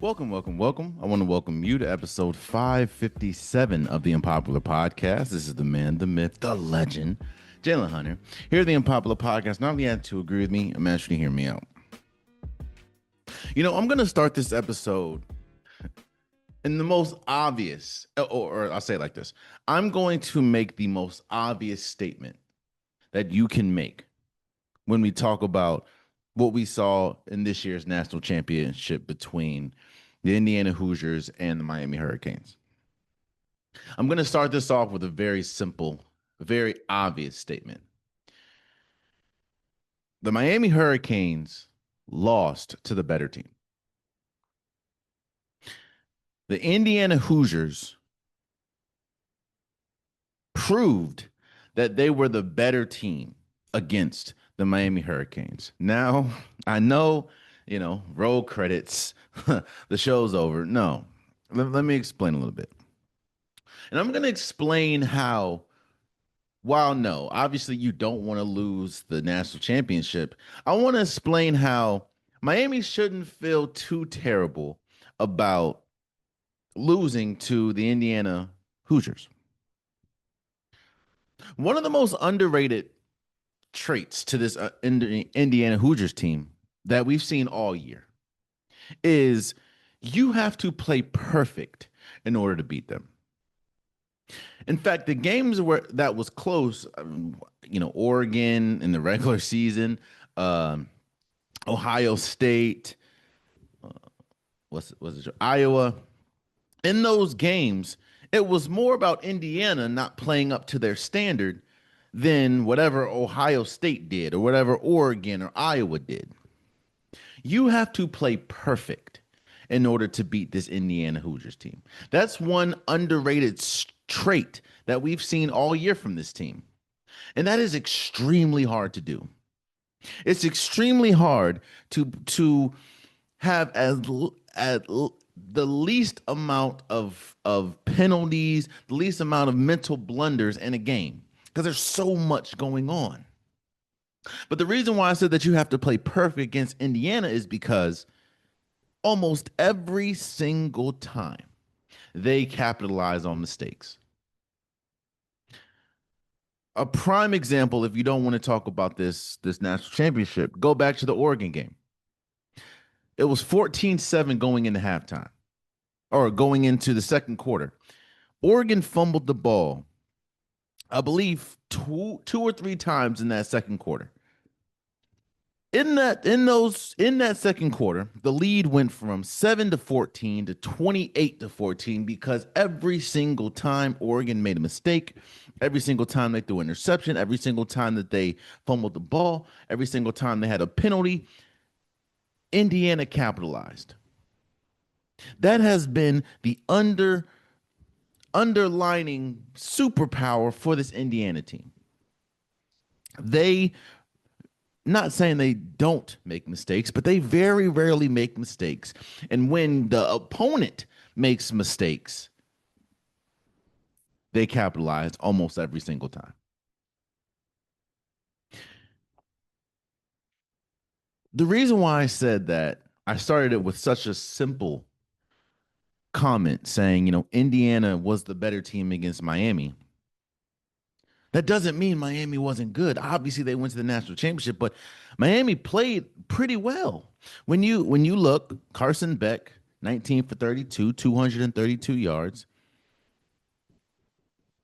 Welcome, welcome, welcome. I want to welcome you to episode 557 of the Unpopular Podcast. This is the man, the myth, the legend, Jalen Hunter. Here at the Unpopular Podcast, not only have to agree with me, I'm actually hear me out. I'm going to start this episode in the most obvious, or I'll say it like this. I'm going to make the most obvious statement that you can make when we talk about what we saw in this year's national championship between the Indiana Hoosiers and the Miami Hurricanes. I'm going to start this off with a very simple, very obvious statement. The Miami Hurricanes lost to the better team. The Indiana Hoosiers proved that they were the better team against the Miami Hurricanes. Now, I know, roll credits, the show's over. No, let me explain a little bit. And I'm going to explain how, while no, obviously you don't want to lose the national championship, I want to explain how Miami shouldn't feel too terrible about losing to the Indiana Hoosiers. One of the most underrated traits to this Indiana Hoosiers team that we've seen all year is you have to play perfect in order to beat them. In fact, the games where that was close, Oregon in the regular season, Ohio State, Iowa. In those games, it was more about Indiana not playing up to their standard than whatever Ohio State did or whatever Oregon or Iowa did. You have to play perfect in order to beat this Indiana Hoosiers team. That's one underrated trait that we've seen all year from this team. And that is extremely hard to do. It's extremely hard to have the least amount of penalties, the least amount of mental blunders in a game because there's so much going on. But the reason why I said that you have to play perfect against Indiana is because almost every single time they capitalize on mistakes. A prime example, if you don't want to talk about this national championship, go back to the Oregon game. It was 14-7 going into halftime or going into the second quarter. Oregon fumbled the ball, I believe, two or three times in that second quarter. In that second quarter, the lead went from 7-14 to 28-14 because every single time Oregon made a mistake, every single time they threw an interception, every single time that they fumbled the ball, every single time they had a penalty, Indiana capitalized. That has been the underlining superpower for this Indiana team. They, not saying they don't make mistakes, but they very rarely make mistakes. And when the opponent makes mistakes, they capitalize almost every single time. The reason why I said that, I started it with such a simple comment saying, Indiana was the better team against Miami. That doesn't mean Miami wasn't good. Obviously, they went to the national championship, but Miami played pretty well. When you look, Carson Beck, 19 for 32, 232 yards.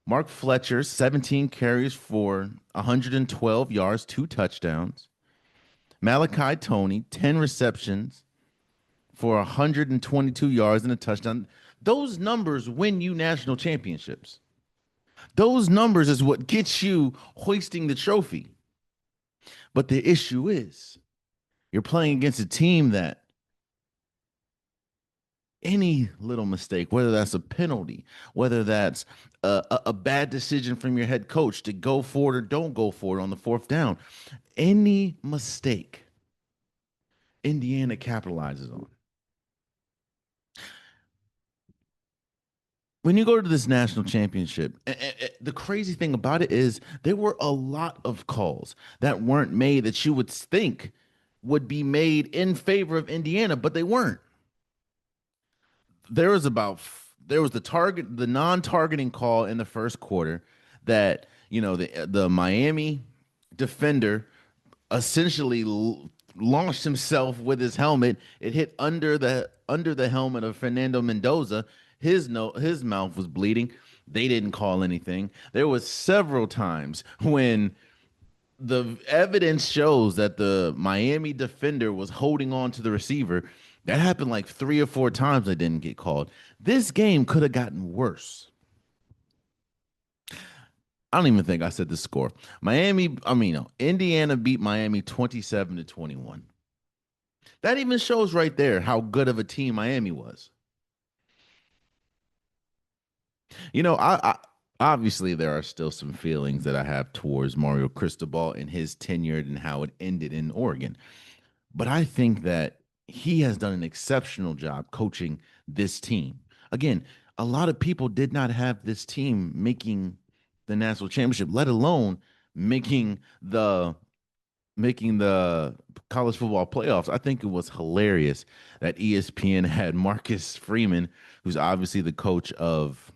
Mark Fletcher, 17 carries for 112 yards, 2 touchdowns. Malachi Toney, 10 receptions for 122 yards and a touchdown. Those numbers win you national championships. Those numbers is what gets you hoisting the trophy. But the issue is you're playing against a team that any little mistake, whether that's a penalty, whether that's a bad decision from your head coach to go for it or don't go for it on the fourth down, any mistake, Indiana capitalizes on. When you go to this national championship, the crazy thing about it is there were a lot of calls that weren't made that you would think would be made in favor of Indiana, but they weren't. there was about there was the non-targeting call in the first quarter that the Miami defender essentially launched himself with his helmet. It hit under the helmet of Fernando Mendoza. His mouth was bleeding. They didn't call anything. There was several times when the evidence shows that the Miami defender was holding on to the receiver. That happened like 3 or 4 times. They didn't get called. This game could have gotten worse. I don't even think I said the score. No, Indiana beat Miami 27-21. That even shows right there how good of a team Miami was. I obviously there are still some feelings that I have towards Mario Cristobal and his tenure and how it ended in Oregon. But I think that he has done an exceptional job coaching this team. Again, a lot of people did not have this team making the national championship, let alone making the making the college football playoffs. I think it was hilarious that ESPN had Marcus Freeman, who's obviously the coach of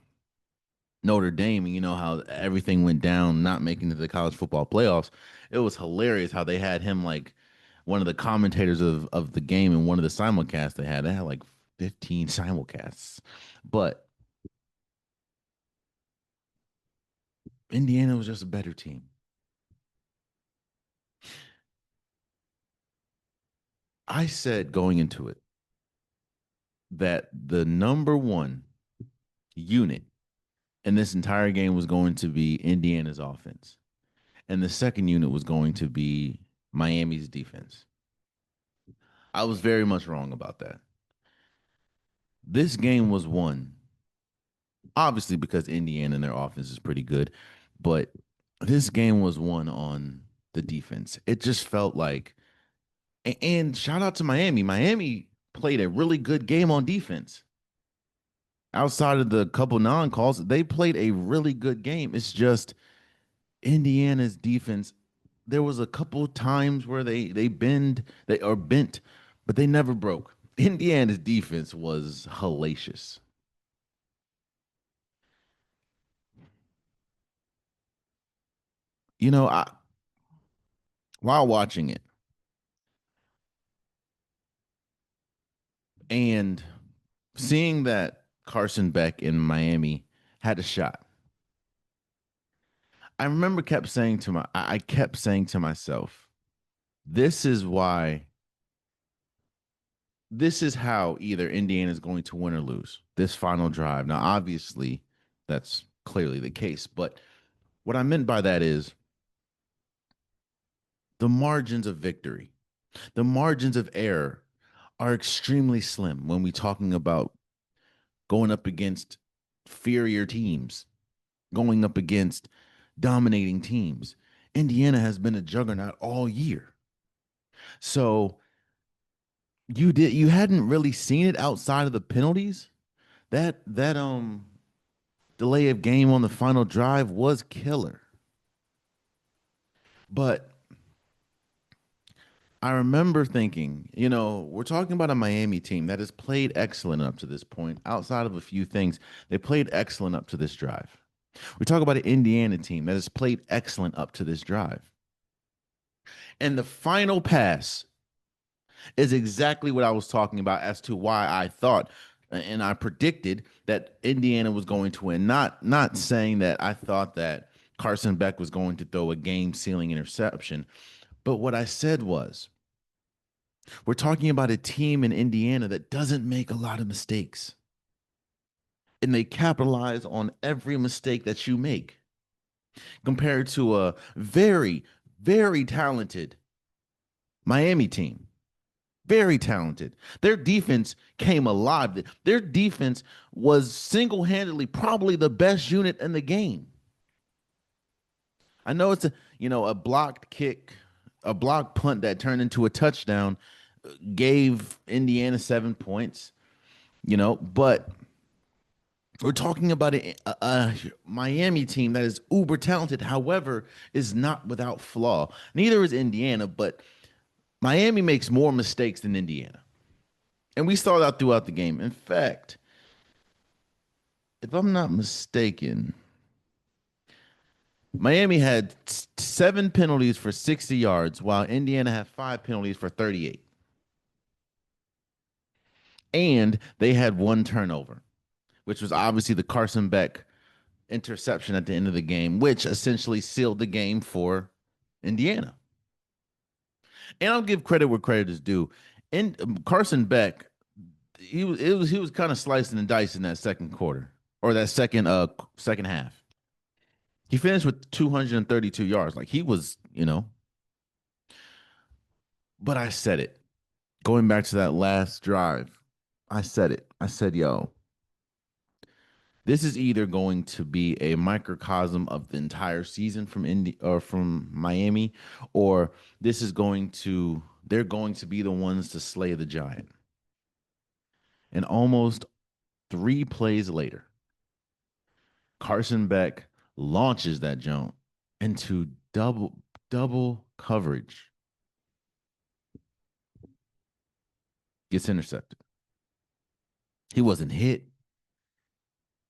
Notre Dame, and you know how everything went down, not making it to the college football playoffs. It was hilarious how they had him like one of the commentators of the game in one of the simulcasts they had. They had like 15 simulcasts. But Indiana was just a better team. I said going into it that the number one unit in this entire game was going to be Indiana's offense. And the second unit was going to be Miami's defense. I was very much wrong about that. This game was won, obviously, because Indiana and their offense is pretty good, but this game was won on the defense. It just felt like, and shout out to Miami. Miami played a really good game on defense. Outside of the couple non calls, they played a really good game. It's just Indiana's defense. There was a couple times where they bent, but they never broke. Indiana's defense was hellacious. I while watching it and seeing that Carson Beck in Miami had a shot. I remember kept saying to my I kept saying to myself, this is why this is how either Indiana is going to win or lose this final drive. Now, obviously, that's clearly the case, but what I meant by that is the margins of victory, the margins of error are extremely slim when we're talking about going up against inferior teams, going up against dominating teams. Indiana has been a juggernaut all year. So you hadn't really seen it outside of the penalties. That delay of game on the final drive was killer. But I remember thinking, we're talking about a Miami team that has played excellent up to this point. Outside of a few things, they played excellent up to this drive. We talk about an Indiana team that has played excellent up to this drive. And the final pass is exactly what I was talking about as to why I thought and I predicted that Indiana was going to win. Not saying that I thought that Carson Beck was going to throw a game-sealing interception, but what I said was, we're talking about a team in Indiana that doesn't make a lot of mistakes. And they capitalize on every mistake that you make compared to a very, very talented Miami team. Very talented. Their defense came alive. Their defense was single-handedly probably the best unit in the game. I know it's a blocked kick, a blocked punt that turned into a touchdown, gave Indiana 7 points, but we're talking about a Miami team that is uber talented, however, is not without flaw. Neither is Indiana, but Miami makes more mistakes than Indiana. And we saw that throughout the game. In fact, if I'm not mistaken, Miami had seven penalties for 60 yards, while Indiana had five penalties for 38. And they had one turnover, which was obviously the Carson Beck interception at the end of the game, which essentially sealed the game for Indiana. And I'll give credit where credit is due. And Carson Beck, he was kind of slicing and dicing that second quarter or that second half. He finished with 232 yards. Like he was, but I said it. Going back to that last drive, I said it. I said, yo, this is either going to be a microcosm of the entire season from Indy or from Miami, or this is going to they're going to be the ones to slay the giant. And almost three plays later, Carson Beck launches that jump into double coverage, gets intercepted. He wasn't hit.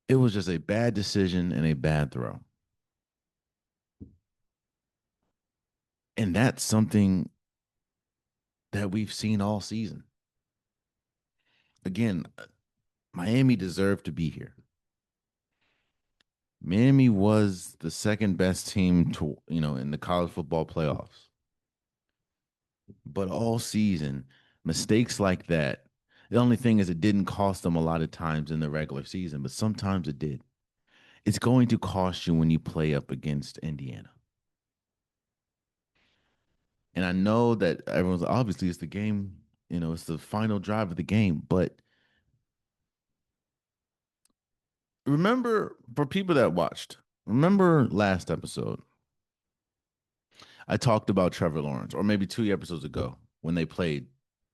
It was just a bad decision and a bad throw. And that's something that we've seen all season. Again, Miami deserved to be here. Miami was the second best team to, in the college football playoffs. But all season, mistakes like that, the only thing is it didn't cost them a lot of times in the regular season, but sometimes it did. It's going to cost you when you play up against Indiana. And I know that everyone's obviously it's the game, it's the final drive of the game, but remember for people that watched, remember last episode, I talked about Trevor Lawrence, or maybe 2 episodes ago when they played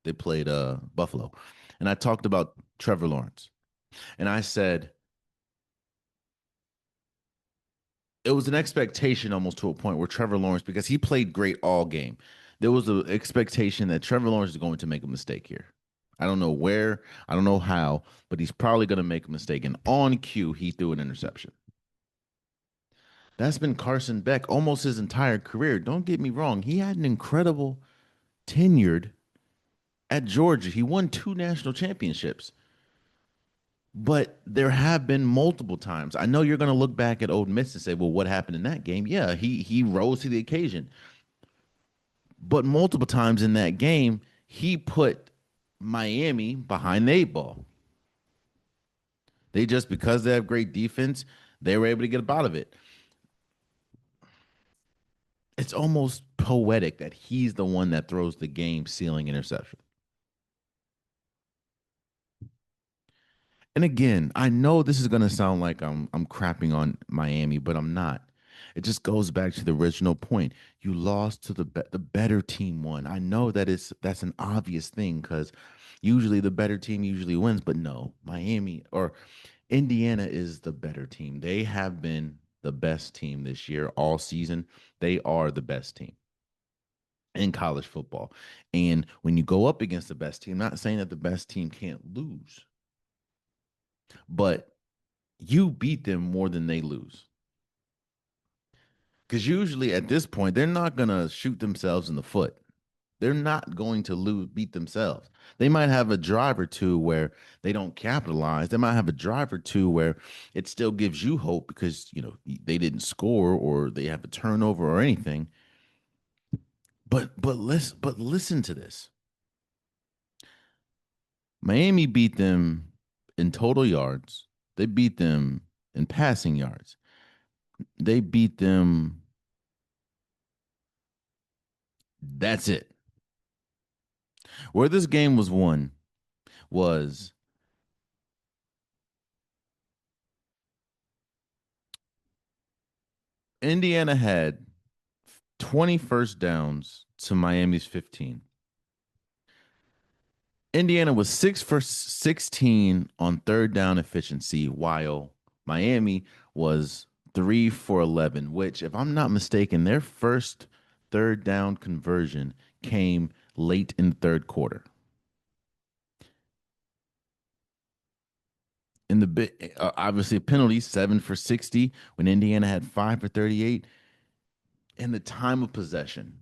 Buffalo. And I talked about Trevor Lawrence. And I said it was an expectation almost to a point where Trevor Lawrence, because he played great all game, there was an expectation that Trevor Lawrence is going to make a mistake here. I don't know where, I don't know how, but he's probably going to make a mistake. And on cue, he threw an interception. That's been Carson Beck almost his entire career. Don't get me wrong. He had an incredible tenured at Georgia. He won two national championships. But there have been multiple times. I know you're going to look back at Old Miss and say, "Well, what happened in that game?" Yeah, he rose to the occasion. But multiple times in that game, he put Miami behind the eight ball. They just because they have great defense, they were able to get up out of it. It's almost poetic that he's the one that throws the game sealing interception. And again, I know this is going to sound like I'm crapping on Miami, but I'm not. It just goes back to the original point. You lost to the better team won. I know that's an obvious thing because usually the better team usually wins, but no, Miami or Indiana is the better team. They have been the best team this year all season. They are the best team in college football. And when you go up against the best team, not saying that the best team can't lose, but you beat them more than they lose. Because usually at this point, they're not going to shoot themselves in the foot. They're not going to beat themselves. They might have a drive or two where they don't capitalize. They might have a drive or two where it still gives you hope because, they didn't score or they have a turnover or anything. But listen to this. Miami beat them in total yards. They beat them in passing yards. They beat them. That's it. Where this game was won was Indiana had 20 first downs to Miami's 15. Indiana was 6 for 16 on third down efficiency, while Miami was 3 for 11, which, if I'm not mistaken, their first third down conversion came late in the third quarter. In the bit, obviously penalties 7 for 60 when Indiana had 5 for 38 in the time of possession.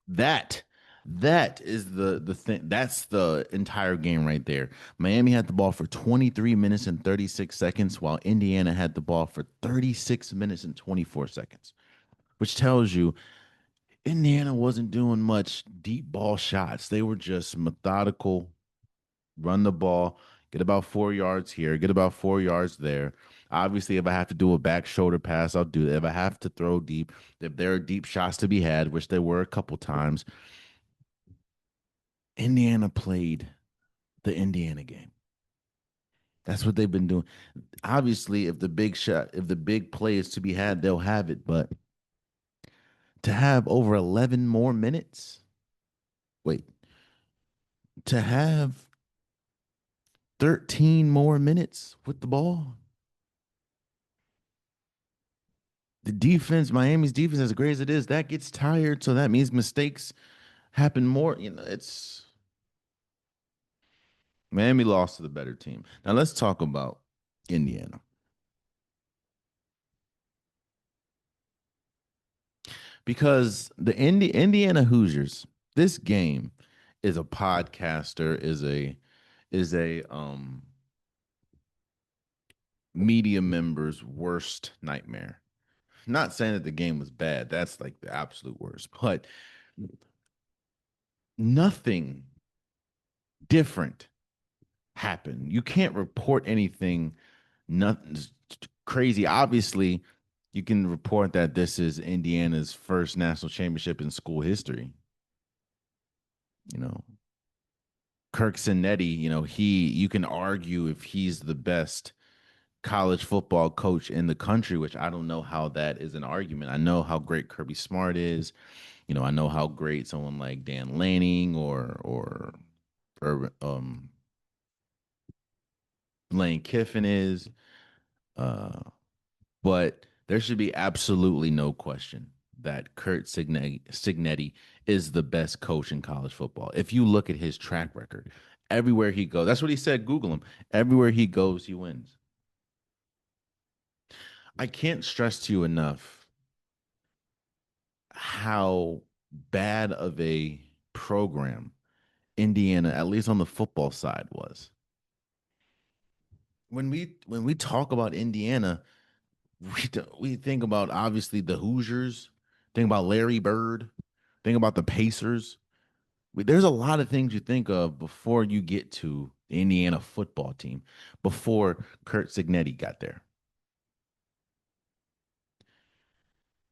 That that is the thing. That's the entire game right there. Miami had the ball for 23 minutes and 36 seconds, while Indiana had the ball for 36 minutes and 24 seconds, which tells you Indiana wasn't doing much deep ball shots. They were just methodical, run the ball, get about 4 yards here, get about 4 yards there. Obviously, if I have to do a back shoulder pass, I'll do that. If I have to throw deep, if there are deep shots to be had, which there were a couple times, Indiana played the Indiana game. That's what they've been doing. Obviously, if the big shot, if the big play is to be had, they'll have it. But to have over 11 more minutes, wait, to have 13 more minutes with the ball, the defense, Miami's defense, as great as it is, that gets tired. So that means mistakes happen more. It's Miami lost to the better team. Now let's talk about Indiana because the Indiana Hoosiers, this game is a podcaster, is a media member's worst nightmare. Not saying that the game was bad. That's like the absolute worst, but nothing different happened. You can't report anything nothing crazy. Obviously, you can report that this is Indiana's first national championship in school history. You know, Kirk Cinetti, you can argue if he's the best college football coach in the country, which I don't know how that is an argument. I know how great Kirby Smart is. I know how great someone like Dan Lanning or Lane Kiffin is. Uh, but there should be absolutely no question that Kurt Signetti is the best coach in college football. If you look at his track record, everywhere he goes, that's what he said. Google him. Everywhere he goes, he wins. I can't stress to you enough how bad of a program Indiana, at least on the football side, was. When we talk about Indiana, we think about obviously the Hoosiers, think about Larry Bird, think about the Pacers. There's a lot of things you think of before you get to the Indiana football team, before Kurt Signetti got there.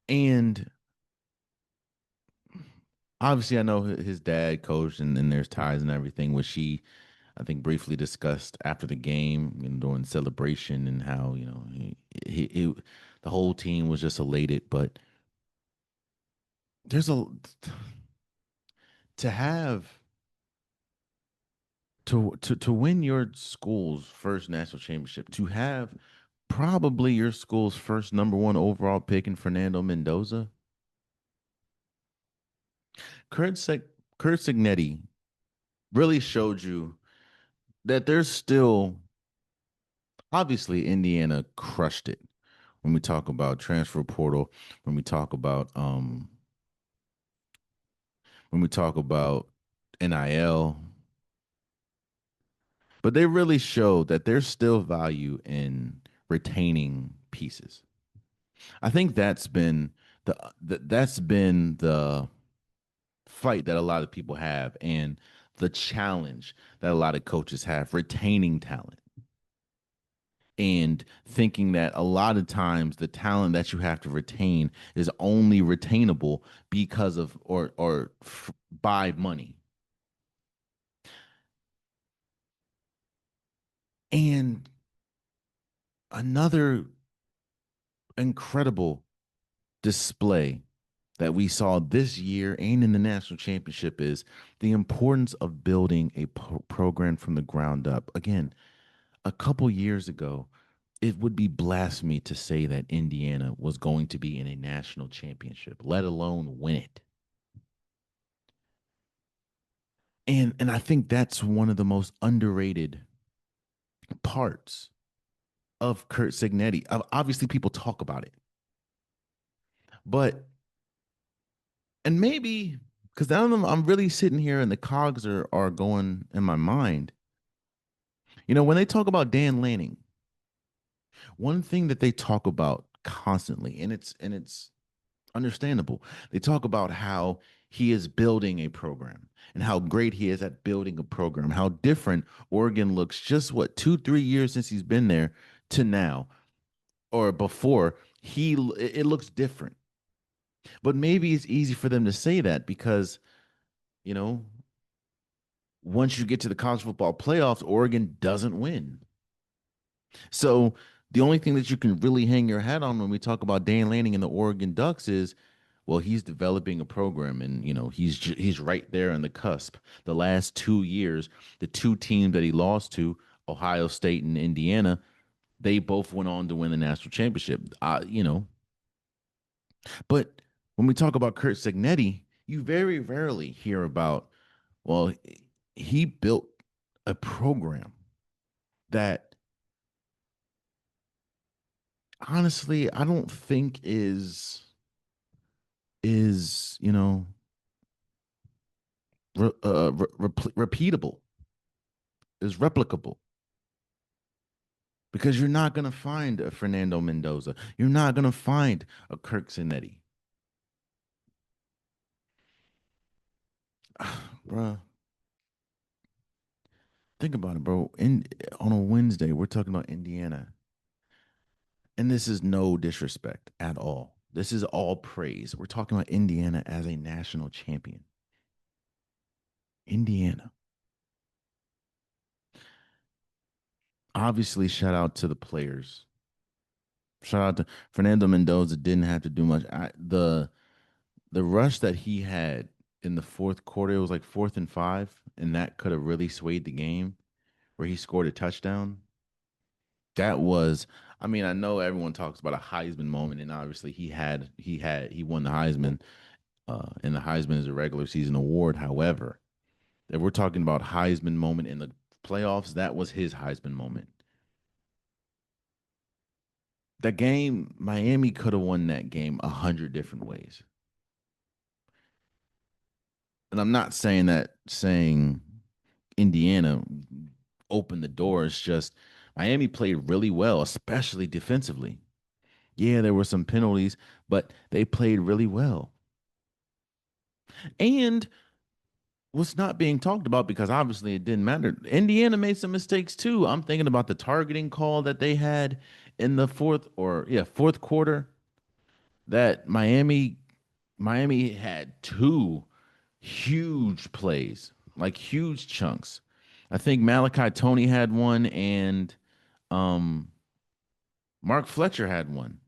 And obviously, I know his dad coached, and then there's ties and everything, which he, I think, briefly discussed after the game and during celebration, and how the whole team was just elated. But there's a to have to win your school's first national championship, to have probably your school's first number one overall pick in Fernando Mendoza. Kurt, Seg- Kurt Signetti really showed you that there's still obviously Indiana crushed it when we talk about transfer portal, when we talk about when we talk about NIL, but they really showed that there's still value in retaining pieces. I think that's been the fight that a lot of people have, and the challenge that a lot of coaches have retaining talent, and thinking that a lot of times the talent that you have to retain is only retainable because of by money. And another incredible display that we saw this year and in the national championship is the importance of building a program from the ground up. Again, a couple years ago, it would be blasphemy to say that Indiana was going to be in a national championship, let alone win it. And I think that's one of the most underrated parts of Kurt Signetti. Obviously, people talk about it, but and maybe because now I'm really sitting here and the cogs are going in my mind. When they talk about Dan Lanning, one thing that they talk about constantly, and it's understandable. They talk about how he is building a program and how great he is at building a program, how different Oregon looks just what 2, 3 years since he's been there to now or before. It looks different. But maybe it's easy for them to say that because, you know, once you get to the college football playoffs, Oregon doesn't win. So the only thing that you can really hang your hat on when we talk about Dan Lanning and the Oregon Ducks is, well, he's developing a program, and he's right there on the cusp. The last 2 years, the two teams that he lost to, Ohio State and Indiana, they both went on to win the national championship. But when we talk about Kurt Signetti, you very rarely hear about, well, he built a program that honestly I don't think is repeatable, is replicable, because you're not going to find a Fernando Mendoza. You're not going to find a Kirk Cinetti. Bro, think about it, bro. On a Wednesday, we're talking about Indiana. And this is no disrespect at all. This is all praise. We're talking about Indiana as a national champion. Indiana. Obviously, shout out to the players. Shout out to Fernando Mendoza. Didn't have to do much. The rush that he had in the fourth quarter, it was like 4th and 5, and that could have really swayed the game where he scored a touchdown. That was, I mean, I know everyone talks about a Heisman moment, and obviously he won the Heisman, and the Heisman is a regular season award. However, if we're talking about Heisman moment in the playoffs, that was his Heisman moment. That game, Miami could have won that game 100 different ways. And I'm not saying Indiana opened the doors. Just Miami played really well, especially defensively. Yeah, there were some penalties, but they played really well. And what's not being talked about, because obviously it didn't matter. Indiana made some mistakes too. I'm thinking about the targeting call that they had in the fourth quarter, that Miami had two huge plays, like huge chunks. I think Malachi Tony had one, and um Mark Fletcher had one.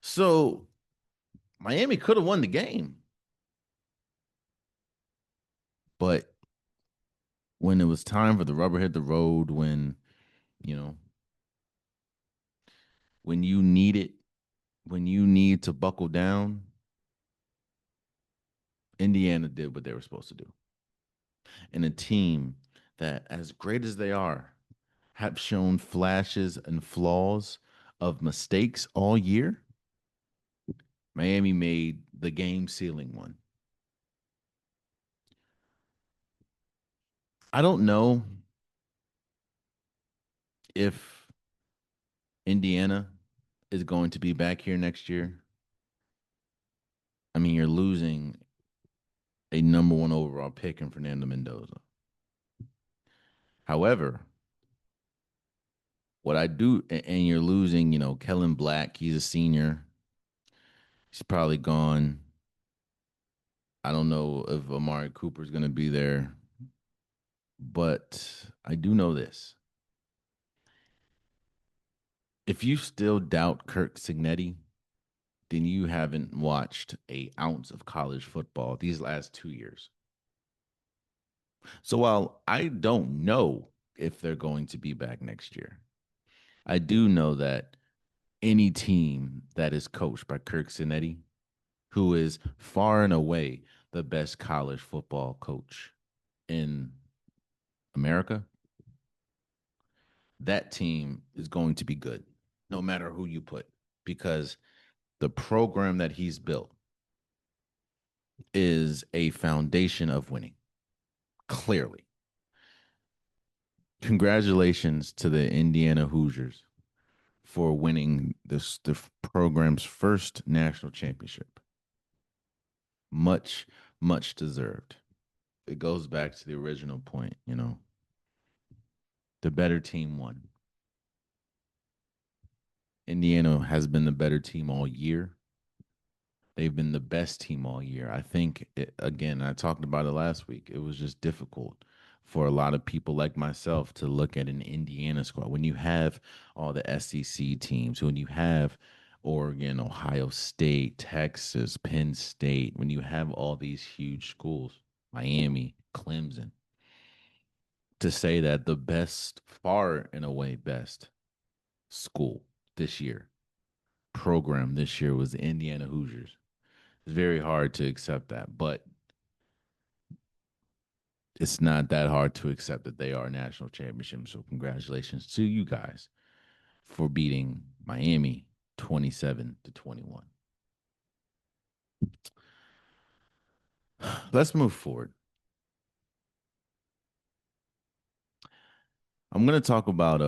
So Miami could have won the game, but when it was time for the rubber hit the road, you know when you need it, when you need to buckle down, Indiana did what they were supposed to do. And a team that, as great as they are, have shown flashes and flaws of mistakes all year, Miami made the game sealing one. I don't know if Indiana is going to be back here next year. I mean, you're losing a number one overall pick in Fernando Mendoza. However, what I do, and you're losing, Kellen Black, he's a senior. He's probably gone. I don't know if Amari Cooper's going to be there, but I do know this. If you still doubt Kirk Signetti, then you haven't watched a ounce of college football these last 2 years. So while I don't know if they're going to be back next year, I do know that any team that is coached by Kirk Cinetti, who is far and away the best college football coach in America, that team is going to be good, no matter who you put, because the program that he's built is a foundation of winning. Clearly, congratulations to the Indiana Hoosiers for winning the program's first national championship. Much, much deserved. It goes back to the original point, the better team won. Indiana has been the better team all year. They've been the best team all year. I think, again, I talked about it last week. It was just difficult for a lot of people like myself to look at an Indiana squad. When you have all the SEC teams, when you have Oregon, Ohio State, Texas, Penn State, when you have all these huge schools, Miami, Clemson, to say that the best, far and away best school this year, program this year was the Indiana Hoosiers. It's very hard to accept that, but it's not that hard to accept that they are national championships. So congratulations to you guys for beating Miami 27-21. Let's move forward. I'm going to talk about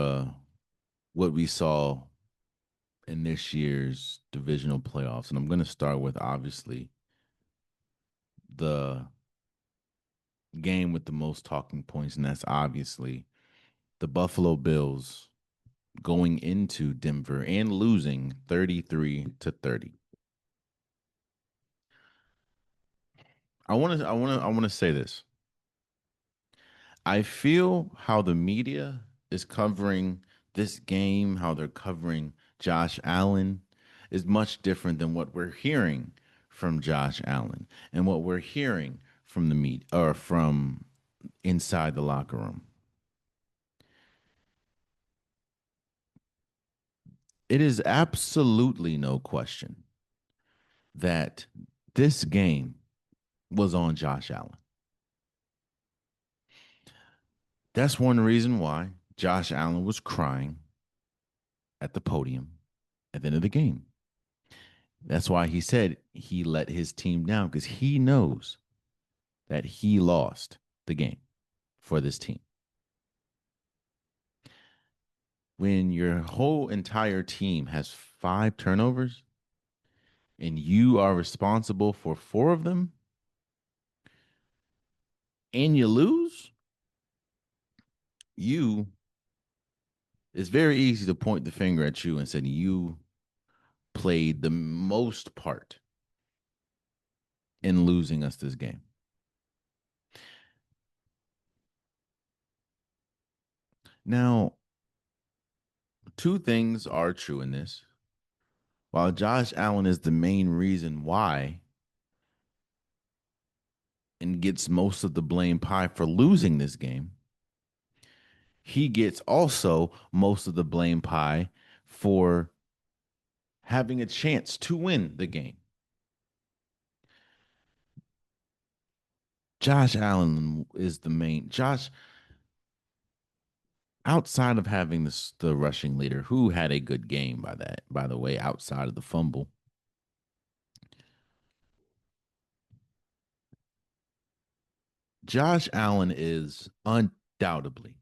what we saw in this year's divisional playoffs, and I'm going to start with obviously the game with the most talking points, and that's obviously the Buffalo Bills going into Denver and losing 33-30. I want to say this. I feel how the media is covering this game, how they're covering Josh Allen is much different than what we're hearing from Josh Allen and what we're hearing from the media or from inside the locker room. It is absolutely no question that this game was on Josh Allen. That's one reason why Josh Allen was crying at the podium at the end of the game. That's why he said he let his team down because he knows that he lost the game for this team. When your whole entire team has 5 turnovers and you are responsible for 4 of them and you lose, you it's very easy to point the finger at you and say you played the most part in losing us this game. Now, 2 things are true in this. While Josh Allen is the main reason why and gets most of the blame pie for losing this game, he gets also most of the blame pie for having a chance to win the game. Josh Allen is the main. Josh, outside of having the rushing leader, who had a good game by the way, outside of the fumble, Josh Allen is undoubtedly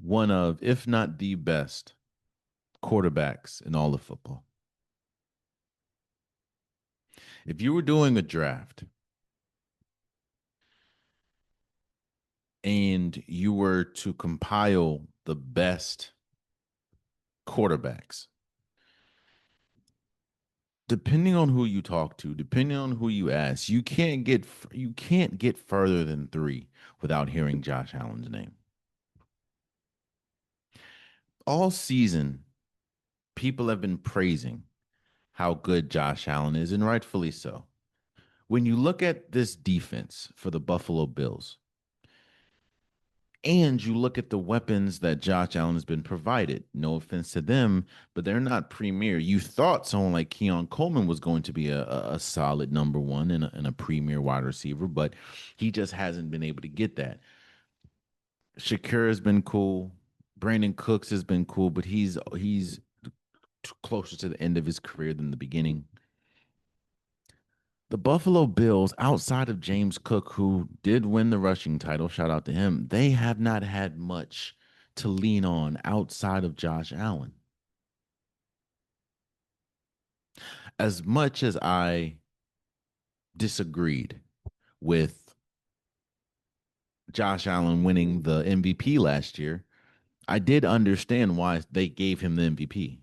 one of, if not the best, quarterbacks in all of football. If you were doing a draft and you were to compile the best quarterbacks, depending on who you talk to, depending on who you ask, you can't get further than 3 without hearing Josh Allen's name. All season, people have been praising how good Josh Allen is, and rightfully so. When you look at this defense for the Buffalo Bills, and you look at the weapons that Josh Allen has been provided. No offense to them, but they're not premier. You thought someone like Keon Coleman was going to be a solid number 1 and a premier wide receiver, but he just hasn't been able to get that. Shakir has been cool. Brandon Cooks has been cool, but he's closer to the end of his career than the beginning. The Buffalo Bills, outside of James Cook, who did win the rushing title, shout out to him, they have not had much to lean on outside of Josh Allen. As much as I disagreed with Josh Allen winning the MVP last year, I did understand why they gave him the MVP.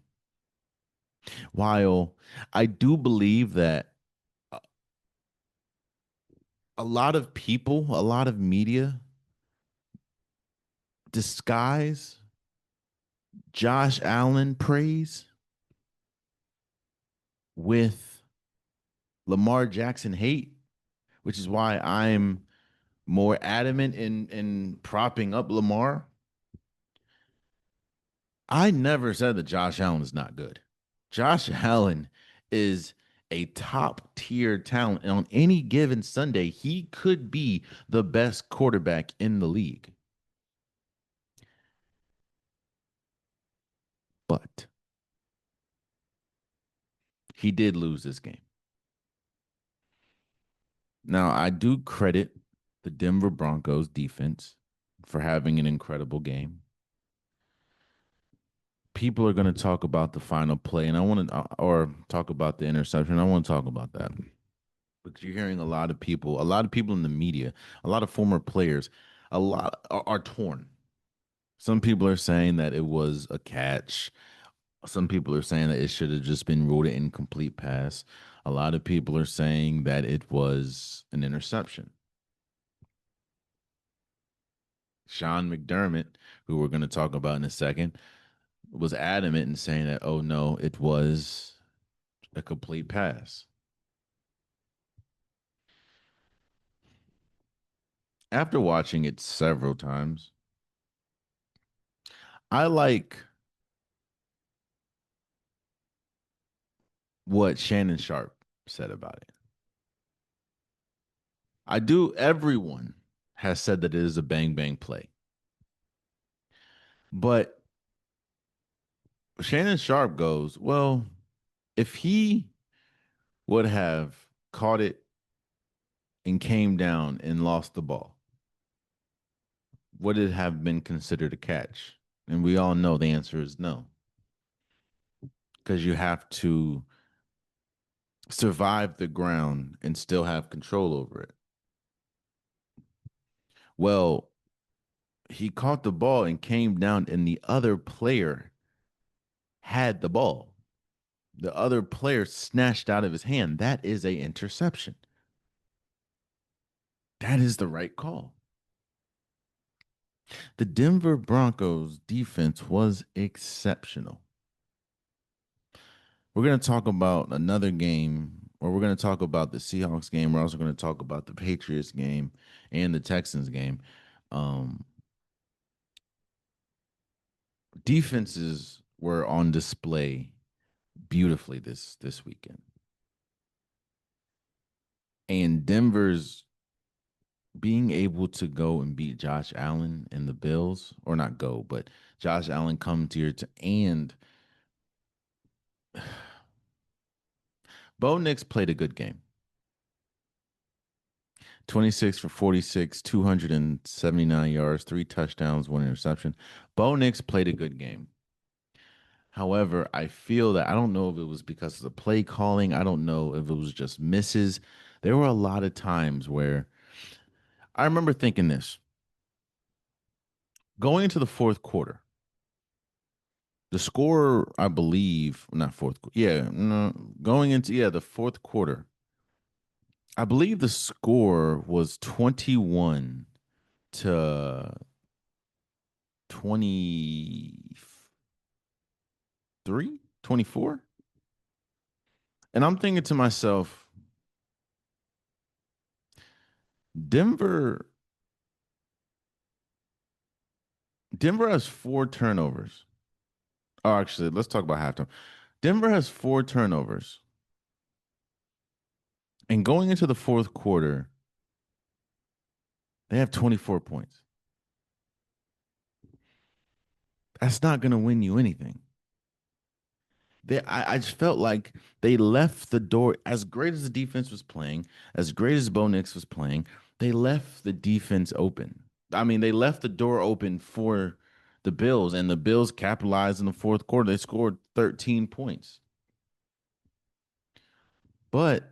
While I do believe that a lot of people, a lot of media disguise Josh Allen praise with Lamar Jackson hate, which is why I'm more adamant in propping up Lamar. I never said that Josh Allen is not good. Josh Allen is a top tier talent. And on any given Sunday, he could be the best quarterback in the league. But he did lose this game. Now, I do credit the Denver Broncos defense for having an incredible game. People are going to talk about the final play, and I want to, or talk about the interception. I want to talk about that because you're hearing a lot of people in the media, a lot of former players, a lot are torn. Some people are saying that it was a catch. Some people are saying that it should have just been ruled an incomplete pass. A lot of people are saying that it was an interception. Sean McDermott, who we're going to talk about in a second, was adamant in saying that, oh no, it was a complete pass. After watching it several times, I like what Shannon Sharp said about it. I do, everyone has said that it is a bang bang play. But Shannon Sharp goes, well, if he would have caught it and came down and lost the ball, would it have been considered a catch? And we all know the answer is no, because you have to survive the ground and still have control over it. Well, he caught the ball and came down, and the other player had the ball. The other player snatched out of his hand. That is a interception. That is the right call. The Denver Broncos defense was exceptional. We're going to talk about another game, or we're going to talk about the Seahawks game. We're also going to talk about the Patriots game and the Texans game. Um, Defenses were on display beautifully this weekend, and Denver's being able to go and beat Josh Allen and the Bills, or not go, but Josh Allen come to your and Bo Nix played a good game. 26 for 46, 279 yards, 3 touchdowns, 1 interception. Bo Nix played a good game. However, I feel that I don't know if it was because of the play calling. I don't know if it was just misses. There were a lot of times where I remember thinking this going into the fourth quarter. The score, I believe, not fourth, yeah, no, going into the fourth quarter. I believe the score was 21 to 23, 24. And I'm thinking to myself, Denver Denver has 4 turnovers. Oh, actually, let's talk about halftime. Denver has 4 turnovers. And going into the fourth quarter, they have 24 points. That's not going to win you anything. I just felt like they left the door, as great as the defense was playing, as great as Bo Nix was playing, they left the defense open. I mean, they left the door open for the Bills, and the Bills capitalized in the fourth quarter. They scored 13 points. But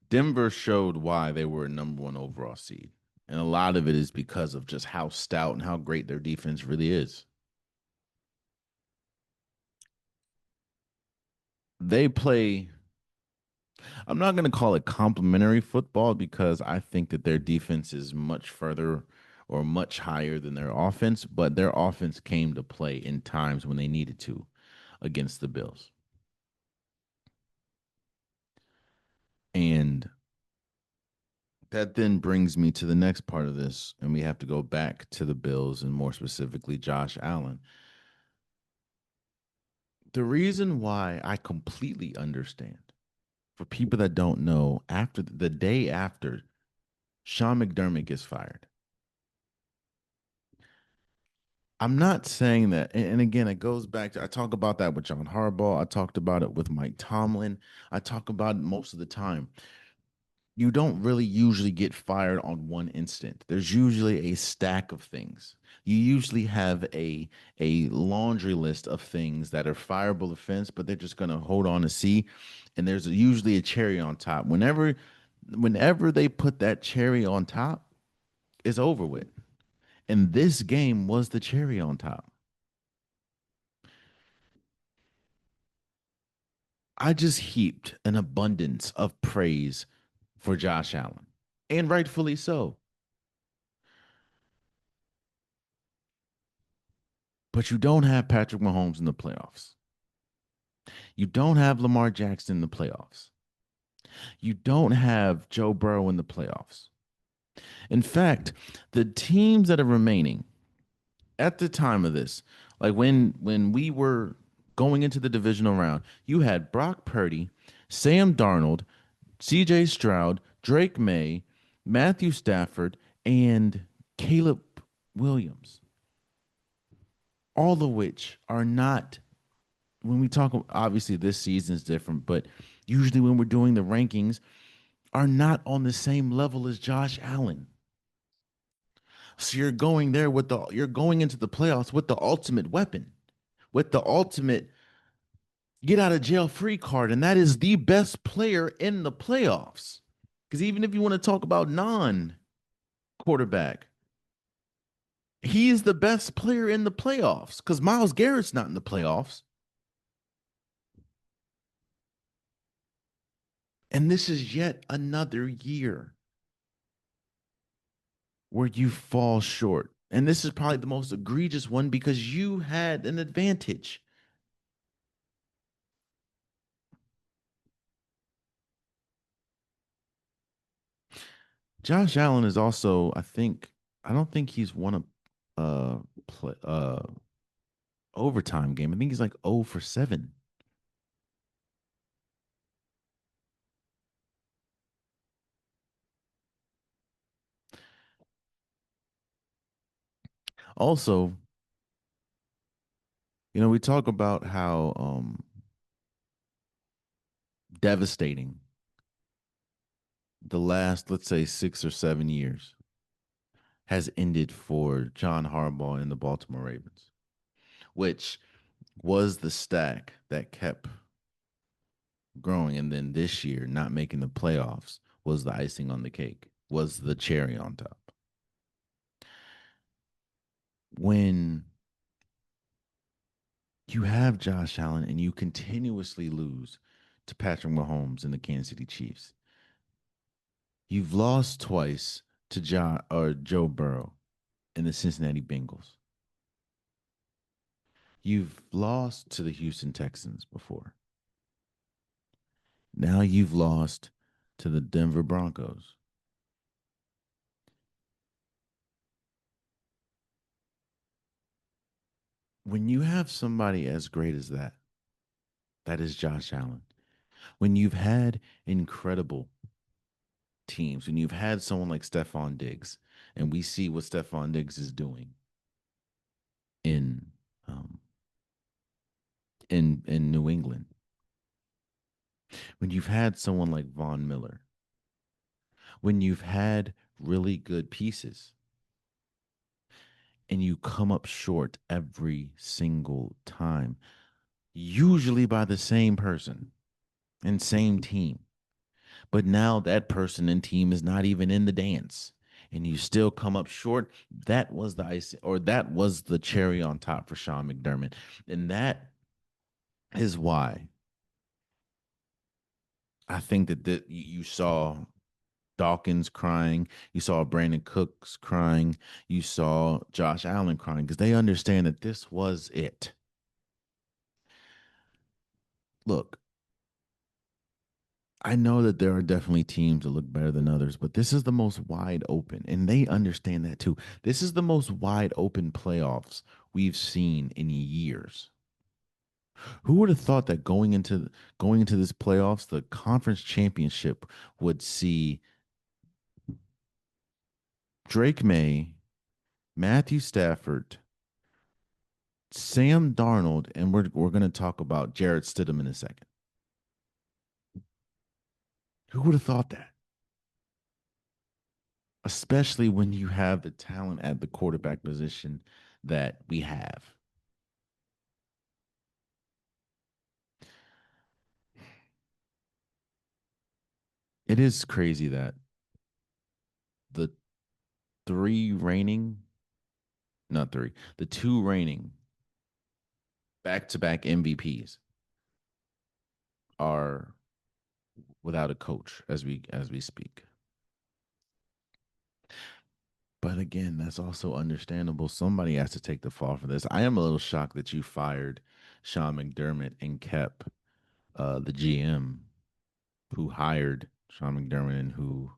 Denver showed why they were a number one overall seed. And a lot of it is because of just how stout and how great their defense really is. They play, I'm not going to call it complimentary football because I think that their defense is much further or much higher than their offense, but their offense came to play in times when they needed to against the Bills. And that then brings me to the next part of this, and we have to go back to the Bills and more specifically Josh Allen. The reason why I completely understand for people that don't know, after the day after Sean McDermott gets fired, I'm not saying that, and again, it goes back to I talk about that with John Harbaugh. I talked about it with Mike Tomlin. I talk about it most of the time. You don't really usually get fired on one instant. There's usually a stack of things. You usually have a laundry list of things that are fireable offense, but they're just gonna hold on to see. And there's usually a cherry on top. Whenever they put that cherry on top, it's over with. And this game was the cherry on top. I just heaped an abundance of praise for Josh Allen, and rightfully so. But you don't have Patrick Mahomes in the playoffs. You don't have Lamar Jackson in the playoffs. You don't have Joe Burrow in the playoffs. In fact, the teams that are remaining at the time of this, like when we were going into the divisional round, you had Brock Purdy, Sam Darnold, CJ Stroud, Drake May, Matthew Stafford, and Caleb Williams, all of which are not, when we talk, obviously this season is different, but usually when we're doing the rankings, are not on the same level as Josh Allen. So you're going into the playoffs with the ultimate weapon, with the ultimate get out of jail free card, and that is the best player in the playoffs. Because even if you want to talk about non quarterback, he is the best player in the playoffs because Miles Garrett's not in the playoffs. And this is yet another year where you fall short. And this is probably the most egregious one because you had an advantage. Josh Allen is also, I don't think he's won a play, overtime game. I think he's like 0 for 7. Also, we talk about how devastating the last, let's say, 6 or 7 years has ended for John Harbaugh and the Baltimore Ravens, which was the stack that kept growing. And then this year, not making the playoffs was the icing on the cake, was the cherry on top. When you have Josh Allen and you continuously lose to Patrick Mahomes and the Kansas City Chiefs, you've lost twice to Joe Burrow and the Cincinnati Bengals. You've lost to the Houston Texans before. Now you've lost to the Denver Broncos. When you have somebody as great as that, that is Josh Allen. When you've had incredible teams, when you've had someone like Stephon Diggs, and we see what Stephon Diggs is doing in um, in New England, when you've had someone like Von Miller, when you've had really good pieces, and you come up short every single time, usually by the same person and same team. But now that person and team is not even in the dance and you still come up short. That was the ice, or that was the cherry on top for Sean McDermott. And that is why I think that you saw Dawkins crying, you saw Brandon Cooks crying, you saw Josh Allen crying because they understand that this was it. Look, I know that there are definitely teams that look better than others, but this is the most wide open, and they understand that too. This is the most wide open playoffs we've seen in years. Who would have thought that going into this playoffs, the conference championship would see Drake May, Matthew Stafford, Sam Darnold, and we're going to talk about Jarrett Stidham in a second. Who would have thought that? Especially when you have the talent at the quarterback position that we have. It is crazy that the three reigning, not three, the two reigning back to back MVPs are without a coach as we speak. But again, that's also understandable. Somebody has to take the fall for this. I am a little shocked that you fired Sean McDermott and kept the GM who hired Sean McDermott and who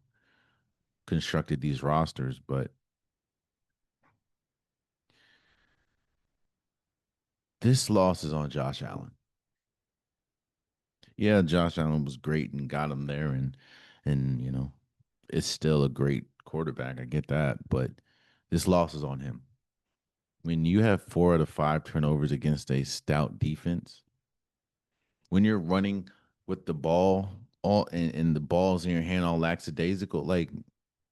constructed these rosters. But this loss is on Josh Allen. Yeah, Josh Allen was great and got him there, and it's still a great quarterback. I get that, but this loss is on him. When you have 4 out of 5 turnovers against a stout defense, when you're running with the ball all and the ball's in your hand all lackadaisical, like,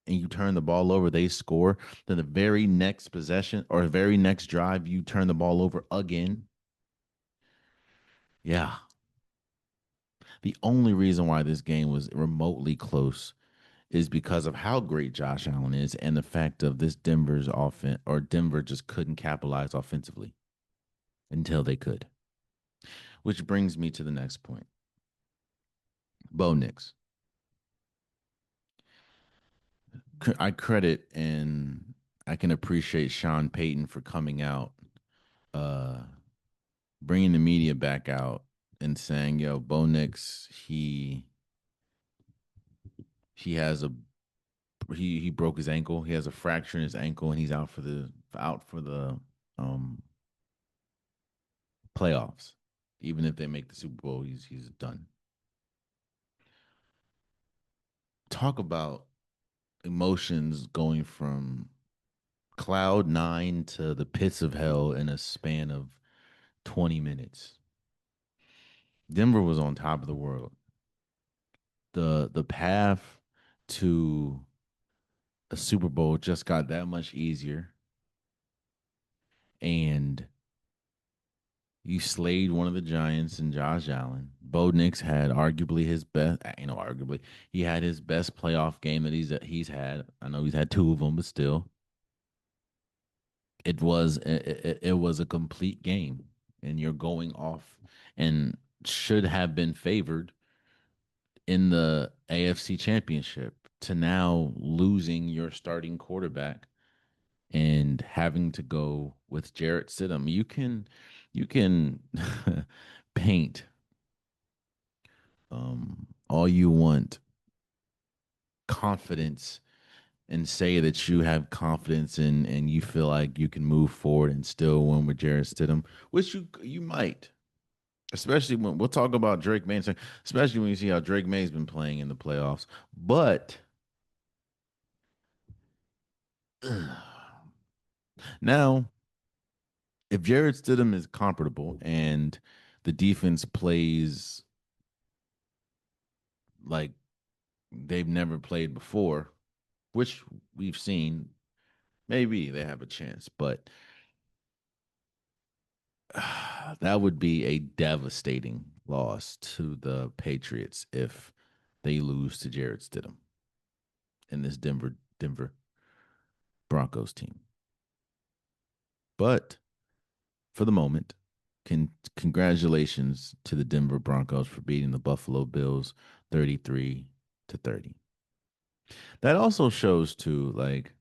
and you turn the ball over, they score. Then the very next possession or the very next drive, you turn the ball over again. Yeah. The only reason why this game was remotely close is because of how great Josh Allen is and the fact of this Denver's offense, or Denver just couldn't capitalize offensively until they could. Which brings me to the next point. Bo Nix. I credit and I can appreciate Sean Payton for coming out, uh, bringing the media back out and saying, "Yo, Bo Nix, he has a he broke his ankle. He has a fracture in his ankle, and he's out for the um playoffs. Even if they make the Super Bowl, he's done." Talk about emotions going from cloud nine to the pits of hell in a span of 20 minutes. Denver was on top of the world. The path to a Super Bowl just got that much easier, and you slayed one of the Giants and Josh Allen. Bo Nix had arguably his best, arguably he had his best playoff game that he's had. I know he's had two of them, but still, it was a complete game, and you're going off and should have been favored in the AFC Championship to now losing your starting quarterback and having to go with Jarrett Stidham. You can paint all you want confidence and say that you have confidence and you feel like you can move forward and still win with Jarrett Stidham, which you might. Especially when we'll talk about Drake May, especially when you see how Drake May's been playing in the playoffs. But Now, if Jared Stidham is comparable and the defense plays like they've never played before, which we've seen, maybe they have a chance, but that would be a devastating loss to the Patriots if they lose to Jared Stidham in this Denver Broncos team. But for the moment, congratulations to the Denver Broncos for beating the Buffalo Bills 33-30. That also shows too, like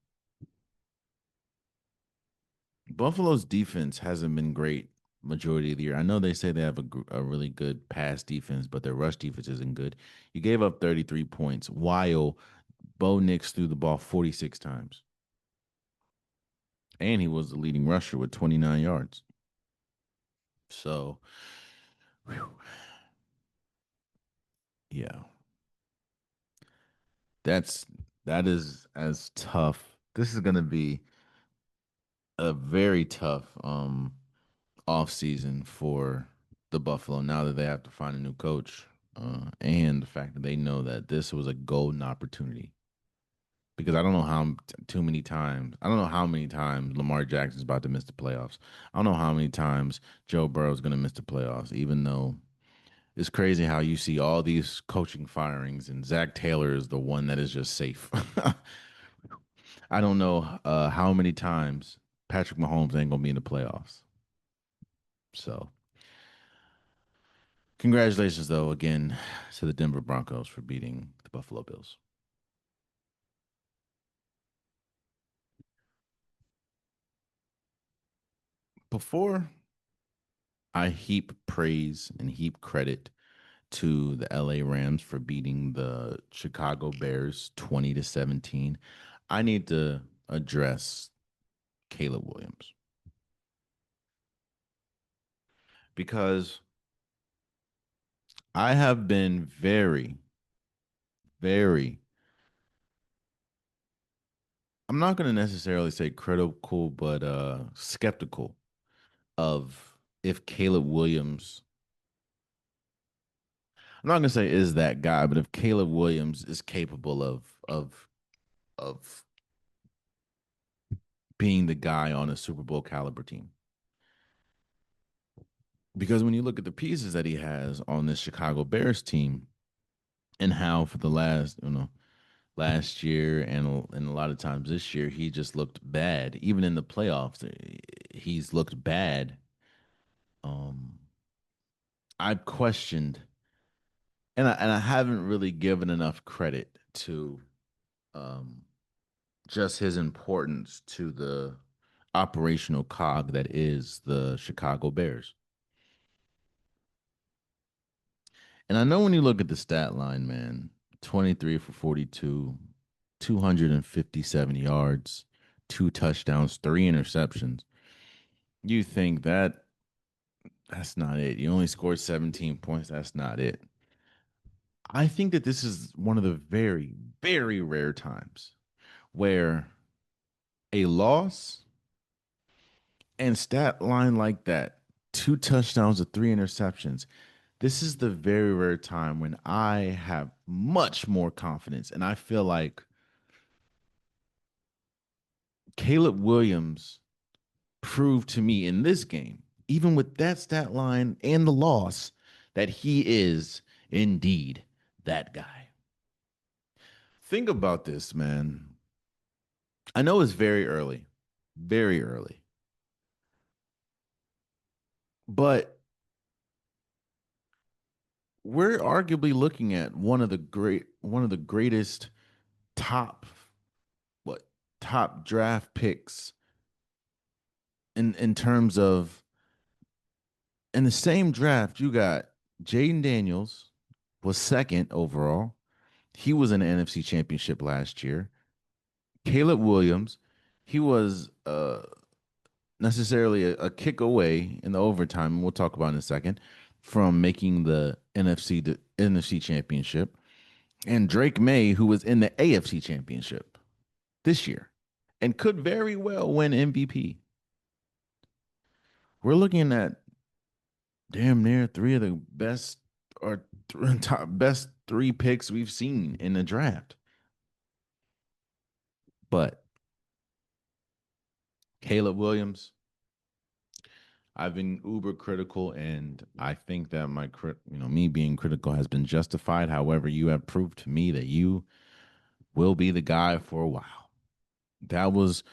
Buffalo's defense hasn't been great majority of the year. I know they say they have a really good pass defense, but their rush defense isn't good. You gave up 33 points while Bo Nix threw the ball 46 times. And he was the leading rusher with 29 yards. So, whew, yeah, that's that is as tough. This is going to be a very tough off season for the Buffalo now that they have to find a new coach, and the fact that they know that this was a golden opportunity. Because I don't know too many times. I don't know how many times Lamar Jackson's about to miss the playoffs. I don't know how many times Joe Burrow's going to miss the playoffs. Even though it's crazy how you see all these coaching firings and Zach Taylor is the one that is just safe. I don't know how many times Patrick Mahomes ain't gonna be in the playoffs. So, congratulations though again to the Denver Broncos for beating the Buffalo Bills. Before I heap praise and heap credit to the LA Rams for beating the Chicago Bears 20-17, I need to address Caleb Williams because I have been very, very, I'm not going to necessarily say critical, but skeptical of if Caleb Williams, I'm not going to say is that guy, but if Caleb Williams is capable of being the guy on a Super Bowl caliber team. Because when you look at the pieces that he has on this Chicago Bears team and how for the last year and a lot of times this year he just looked bad. Even in the playoffs, he's looked bad. Um, I've questioned, and I haven't really given enough credit to um, just his importance to the operational cog that is the Chicago Bears. And I know when you look at the stat line, man, 23 for 42, 257 yards, two touchdowns, three interceptions. You think that's not it. You only scored 17 points. That's not it. I think that this is one of the very, very rare times where a loss and stat line like that, two touchdowns to three interceptions. This is the very rare time when I have much more confidence. And I feel like Caleb Williams proved to me in this game, even with that stat line and the loss, that he is indeed that guy. Think about this, man. I know it's very early, but we're arguably looking at one of the greatest top what top draft picks in terms of in the same draft. You got Jaden Daniels was second overall. He was in the NFC Championship last year. Caleb Williams, he was necessarily a kick away in the overtime. We'll talk about in a second from making the NFC Championship, and Drake May, who was in the AFC Championship this year. and could very well win MVP. We're looking at damn near three of the best or top best three picks we've seen in the draft. But Caleb Williams, I've been uber critical, and I think that me being critical has been justified. However, you have proved to me that you will be the guy for a while. That was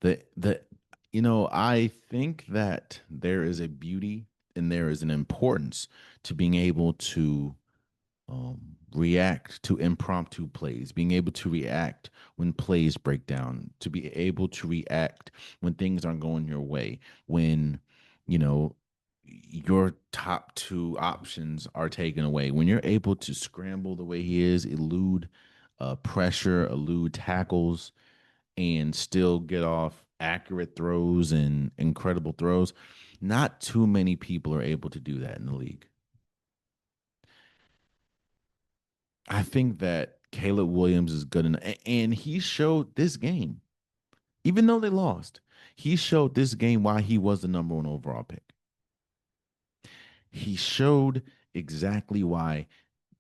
the I think that there is a beauty and there is an importance to being able to react to impromptu plays, being able to react when plays break down, to be able to react when things aren't going your way, when, you know, your top two options are taken away, when you're able to scramble the way he is, elude pressure, elude tackles, and still get off accurate throws and incredible throws. Not too many people are able to do that in the league. I think that Caleb Williams is good enough, and he showed this game, even though they lost, he showed this game why he was the number one overall pick. He showed exactly why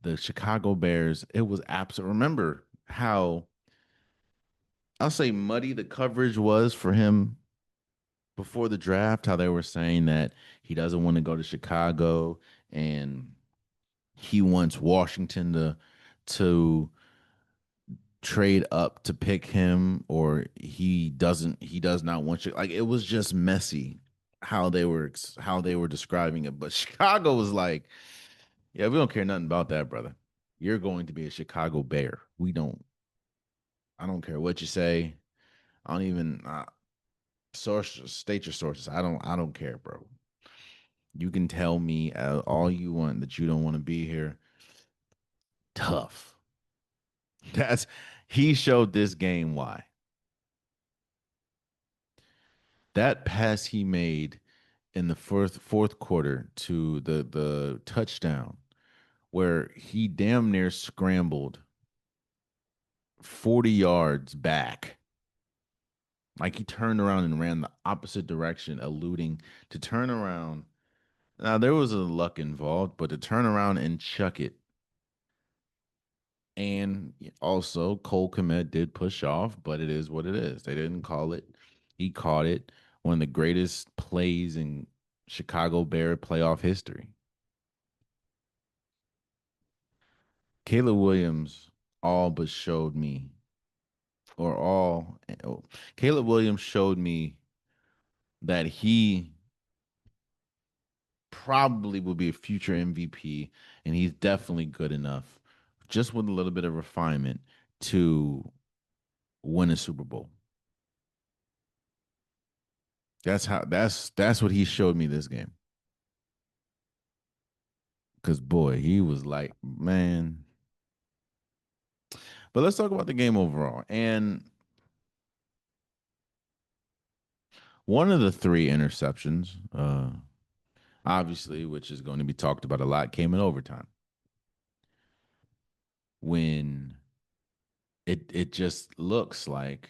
the Chicago Bears, it was absolute. Remember how I'll say muddy the coverage was for him before the draft, how they were saying that he doesn't want to go to Chicago and he wants Washington to trade up to pick him, or he does not want you. Like, it was just messy how they were describing it. But Chicago was like, yeah, we don't care nothing about that, brother. You're going to be a Chicago Bear. We don't. I don't care what you say. I don't even source state your sources. I don't care, bro. You can tell me all you want that you don't want to be here. Tough. That's he showed this game why. That pass he made in the fourth quarter to the touchdown, where he damn near scrambled 40 yards back. Like, he turned around and ran the opposite direction, eluding to turn around. Now there was a luck involved, but to turn around and chuck it. And also, Cole Kmet did push off, but it is what it is. They didn't call it. He caught it. One of the greatest plays in Chicago Bear playoff history. Caleb Williams all but showed me, or all, oh, Caleb Williams showed me that he probably will be a future MVP, and he's definitely good enough, just with a little bit of refinement, to win a Super Bowl. That's what he showed me this game. Cause boy, he was like, man. But let's talk about the game overall. And one of the three interceptions, obviously, which is going to be talked about a lot, came in overtime. When it just looks like,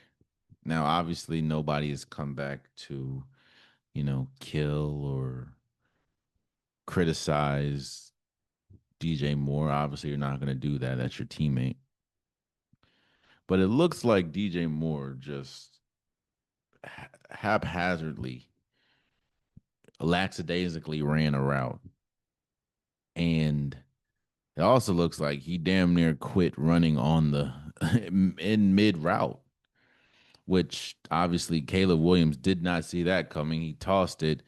now obviously nobody has come back to, kill or criticize DJ Moore. Obviously, you're not going to do that. That's your teammate. But it looks like DJ Moore just haphazardly, lackadaisically ran a route. And it also looks like he damn near quit running on the in mid route, which obviously Caleb Williams did not see that coming. He tossed it.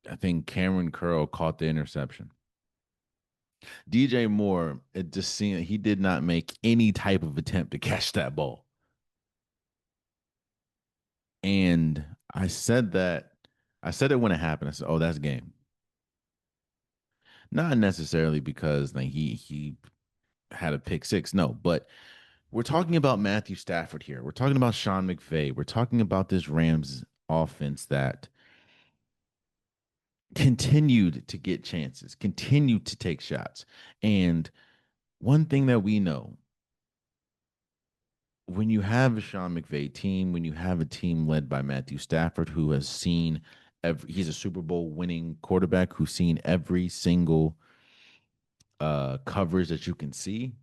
I think Cameron Curl caught the interception. DJ Moore, it just seemed he did not make any type of attempt to catch that ball. And I said it when it happened. I said, "Oh, that's game." Not necessarily because like he had a pick six, no, but we're talking about Matthew Stafford here. We're talking about Sean McVay. We're talking about this Rams offense that continued to get chances, continued to take shots. And one thing that we know, when you have a Sean McVay team, when you have a team led by Matthew Stafford, who has seen he's a Super Bowl winning quarterback who's seen every single coverage that you can see.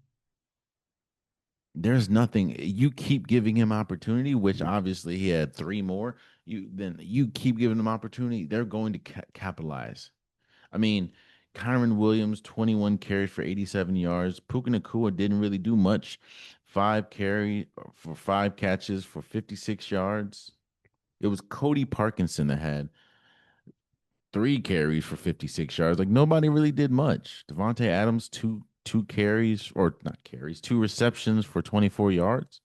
There's nothing you keep giving him opportunity, which obviously he had three more. You keep giving them opportunity, they're going to capitalize. I mean, Kyron Williams, 21 carries for 87 yards. Puka Nakua didn't really do much. Five catches for 56 yards. It was Cody Parkinson that had three carries for 56 yards. Like nobody really did much. Devontae Adams, two carries, or not carries, two receptions for 24 yards.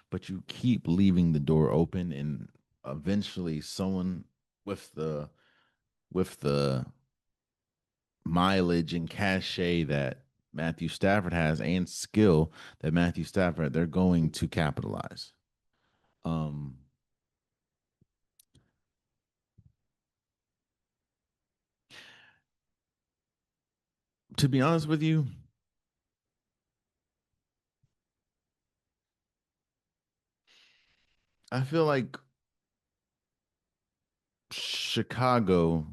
But you keep leaving the door open, and eventually someone with the with the mileage and cachet that Matthew Stafford has and skill that Matthew Stafford, they're going to capitalize. Um, to be honest with you, I feel like Chicago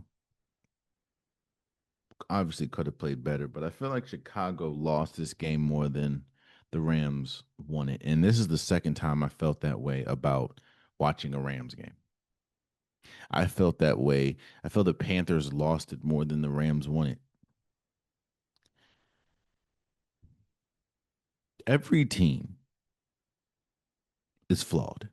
obviously could have played better, but I feel like Chicago lost this game more than the Rams won it. And this is the second time I felt that way about watching a Rams game. I felt that way. I felt the Panthers lost it more than the Rams won it. Every team is flawed.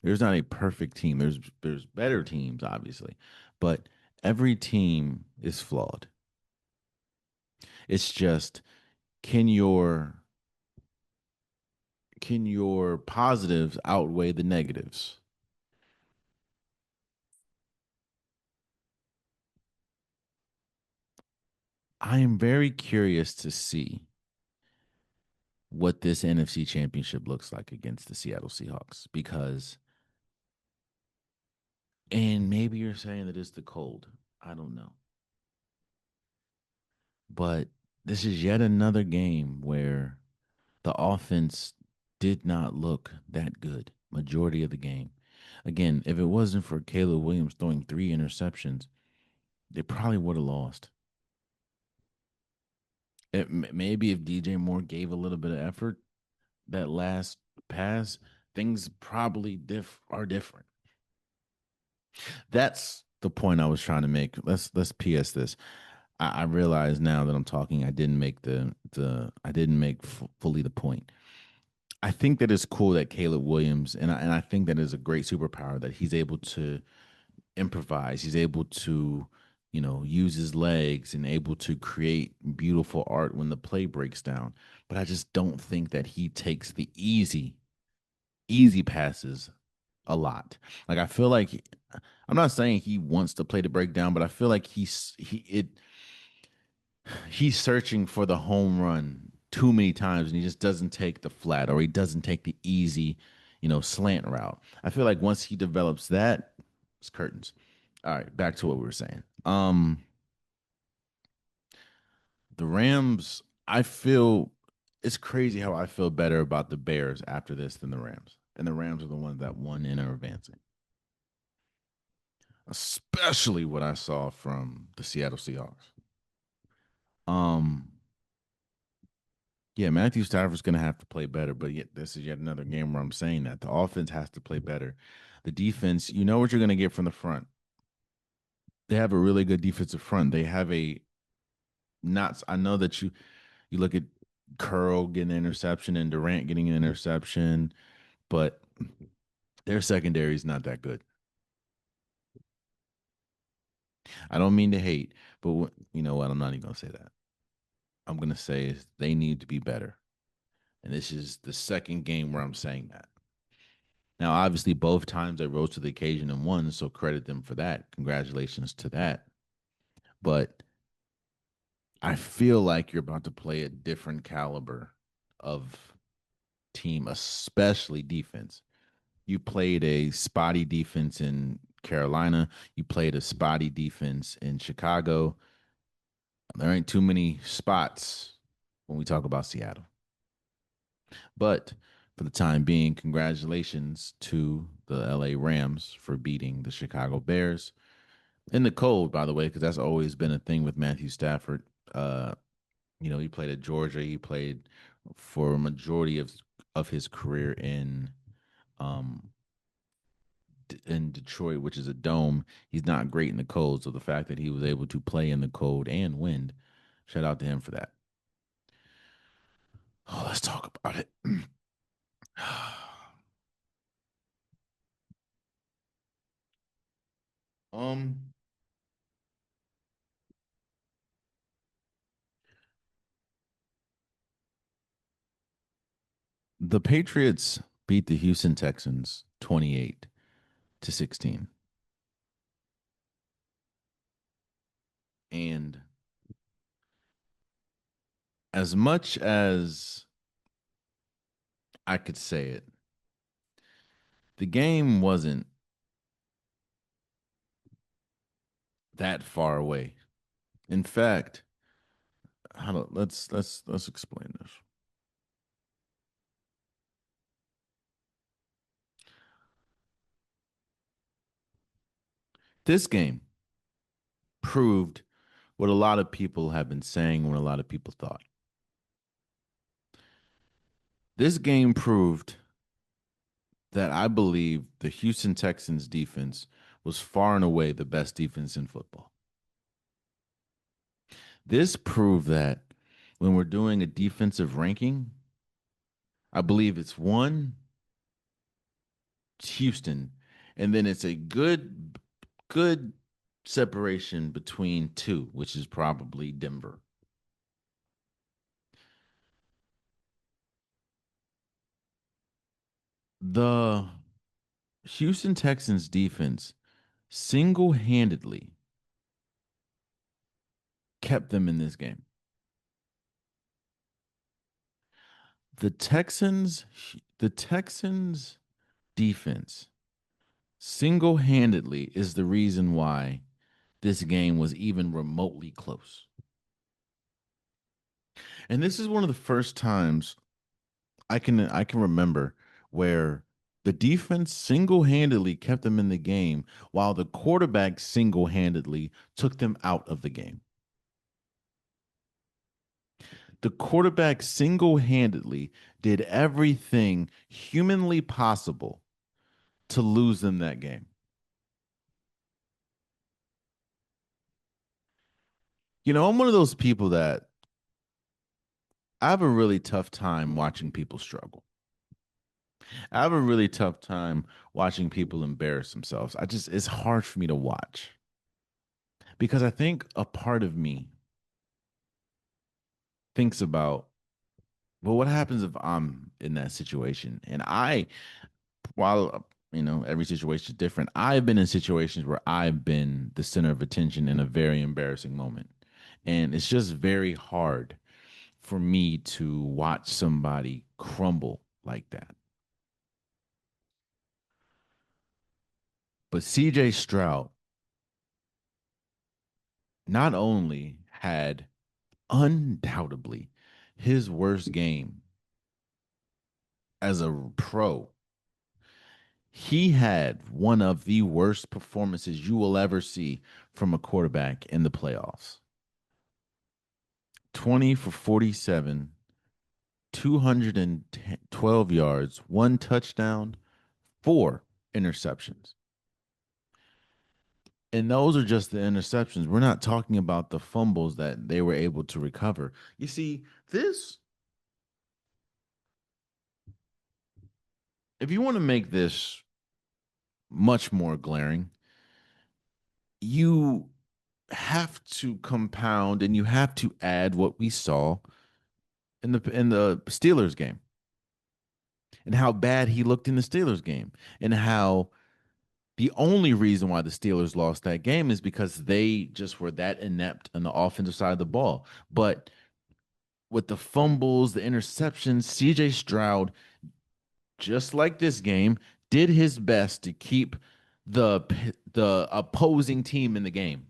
There's not a perfect team. There's better teams, obviously, but every team is flawed. It's just can your can your positives outweigh the negatives? I am very curious to see what this NFC championship looks like against the Seattle Seahawks because and maybe you're saying that it's the cold. I don't know. But this is yet another game where the offense did not look that good majority of the game. Again, if it wasn't for Caleb Williams throwing three interceptions, they probably would have lost. Maybe if DJ Moore gave a little bit of effort that last pass, things probably are different. That's the point I was trying to make. Let's PS this. I realize now that I'm talking, I didn't make the I didn't make fully the point. I think that it's cool that Caleb Williams, and I think that is a great superpower that he's able to improvise. He's able to, use his legs and able to create beautiful art when the play breaks down. But I just don't think that he takes the easy passes a lot. Like I feel like I'm not saying he wants to play the breakdown, but I feel like he's searching for the home run too many times and he just doesn't take the flat or he doesn't take the easy, slant route. I feel like once he develops that, it's curtains. All right, back to what we were saying. The Rams, I feel it's crazy how I feel better about the Bears after this than the Rams. And the Rams are the ones that won and are advancing. Especially what I saw from the Seattle Seahawks. Um, Yeah, Matthew Stafford's going to have to play better, but yet this is yet another game where I'm saying that the offense has to play better. The defense, you know what you're going to get from the front. They have a really good defensive front. They have a not. I know that you look at Curl getting an interception and Durant getting an interception, but their secondary is not that good. I don't mean to hate, but you know what? I'm not even going to say that. I'm going to say is they need to be better, and this is the second game where I'm saying that. Now, obviously, both times they rose to the occasion and won, so credit them for that. Congratulations to that. But I feel like you're about to play a different caliber of team, especially defense. You played a spotty defense in Carolina. You played a spotty defense in Chicago. There ain't too many spots when we talk about Seattle. But for the time being, congratulations to the LA Rams for beating the Chicago Bears in the cold, by the way, because that's always been a thing with Matthew Stafford. Uh, he played at Georgia. He played for a majority of his career um in Detroit, which is a dome. He's not great in the cold, so the fact that he was able to play in the cold and wind, shout out to him for that. Oh, let's talk about it. um, the Patriots beat the Houston Texans 28-16. And as much as I could say it, the game wasn't that far away. In fact, let's explain this. This game proved what a lot of people have been saying, what a lot of people thought. This game proved that I believe the Houston Texans defense was far and away the best defense in football. This proved that when we're doing a defensive ranking, I believe it's one, Houston, and then it's a good separation between two, which is probably Denver. The Houston Texans defense single-handedly kept them in this game. The Texans the Texans defense single-handedly is the reason why this game was even remotely close. And this is one of the first times I can remember where the defense single-handedly kept them in the game while the quarterback single-handedly took them out of the game. The quarterback single-handedly did everything humanly possible to lose them that game. I'm one of those people that I have a really tough time watching people struggle. I have a really tough time watching people embarrass themselves. It's hard for me to watch because I think a part of me thinks about, well, what happens if I'm in that situation? And while, every situation is different, I've been in situations where I've been the center of attention in a very embarrassing moment. And it's just very hard for me to watch somebody crumble like that. But CJ Stroud not only had undoubtedly his worst game as a pro, he had one of the worst performances you will ever see from a quarterback in the playoffs. 20 for 47, 212 yards, one touchdown, four interceptions. And those are just the interceptions. We're not talking about the fumbles that they were able to recover. You see, if you want to make this much more glaring, you have to compound and you have to add what we saw in the Steelers game and how bad he looked in the Steelers game and how the only reason why the Steelers lost that game is because they just were that inept on the offensive side of the ball. But with the fumbles, the interceptions, CJ Stroud, just like this game, did his best to keep the opposing team in the game.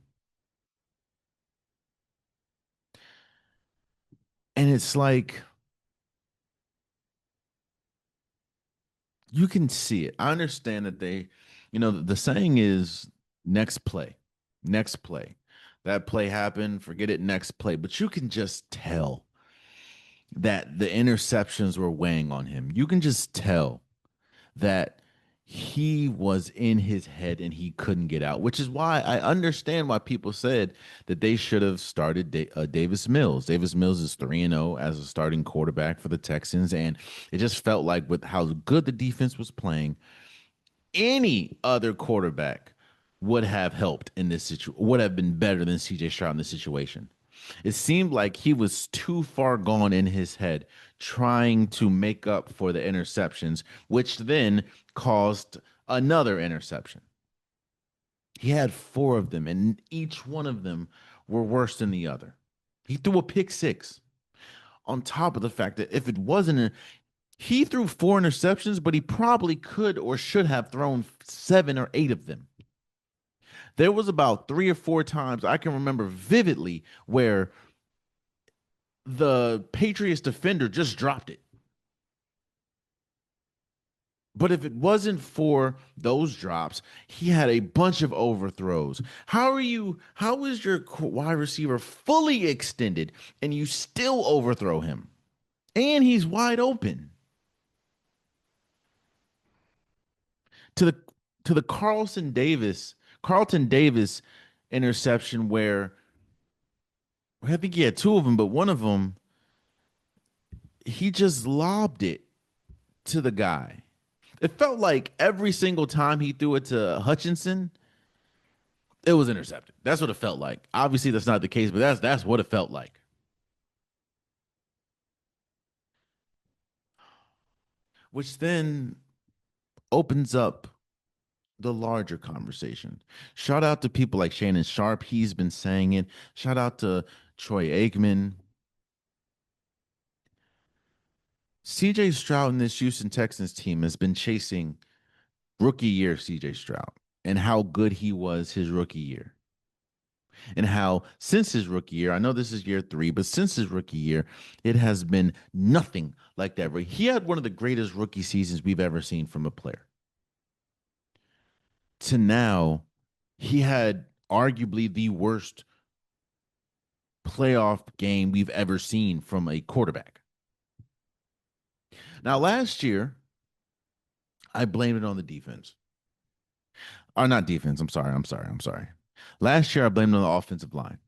And it's like you can see it. I understand that the saying is next play, next play. That play happened, forget it, next play. But you can just tell that the interceptions were weighing on him. You can just tell that he was in his head and he couldn't get out, which is why I understand why people said that they should have started Davis Mills. Davis Mills is 3-0 as a starting quarterback for the Texans. And it just felt like with how good the defense was playing, any other quarterback would have helped in this situation, would have been better than CJ Stroud in this situation. It seemed like he was too far gone in his head trying to make up for the interceptions, which then caused another interception. He had four of them, and each one of them were worse than the other. He threw a pick six on top of the fact that if it wasn't he threw four interceptions, but he probably could or should have thrown seven or eight of them. There was about three or four times I can remember vividly where the Patriots defender just dropped it. But if it wasn't for those drops, he had a bunch of overthrows. How is your wide receiver fully extended and you still overthrow him? And he's wide open. To the to the Carlton Davis interception where I think he had two of them, but one of them he just lobbed it to the guy. It felt like every single time he threw it to Hutchinson, it was intercepted. That's what it felt like. Obviously, that's not the case, but that's what it felt like. Which then opens up the larger conversation. Shout out to people like Shannon Sharp. He's been saying it. Shout out to Troy Aikman. CJ Stroud and this Houston Texans team has been chasing rookie year CJ Stroud and how good he was his rookie year. And how since his rookie year, I know this is year three, but since his rookie year, it has been nothing like that. He had one of the greatest rookie seasons we've ever seen from a player. To now, he had arguably the worst playoff game we've ever seen from a quarterback. Now, last year, I blamed it on the defense. Or not defense. I'm sorry. Last year, I blamed it on the offensive line.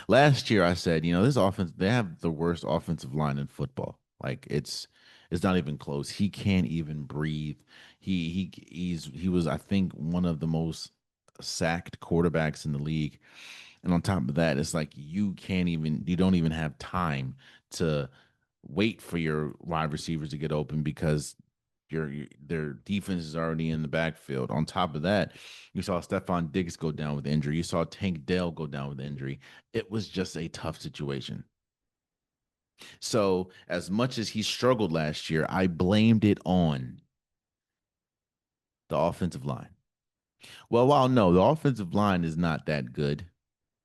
Last year, I said, this offense, they have the worst offensive line in football. Like it's not even close. He can't even breathe. He was, I think, one of the most sacked quarterbacks in the league. And on top of that, it's like you don't even have time to wait for your wide receivers to get open because their defense is already in the backfield. On top of that, you saw Stephon Diggs go down with injury. You saw Tank Dell go down with injury. It was just a tough situation. So, as much as he struggled last year, I blamed it on the offensive line. Well, while no, the offensive line is not that good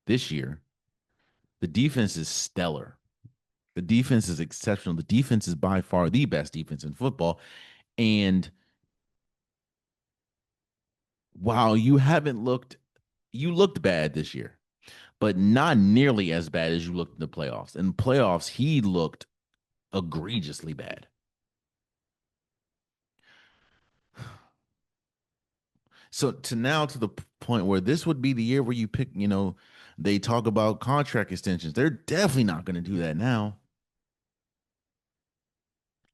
this year, the defense is stellar. The defense is exceptional. The defense is by far the best defense in football. And while you looked bad this year, but not nearly as bad as you looked in the playoffs. In the playoffs, he looked egregiously bad. So to the point where this would be the year where you pick, they talk about contract extensions. They're definitely not going to do that now.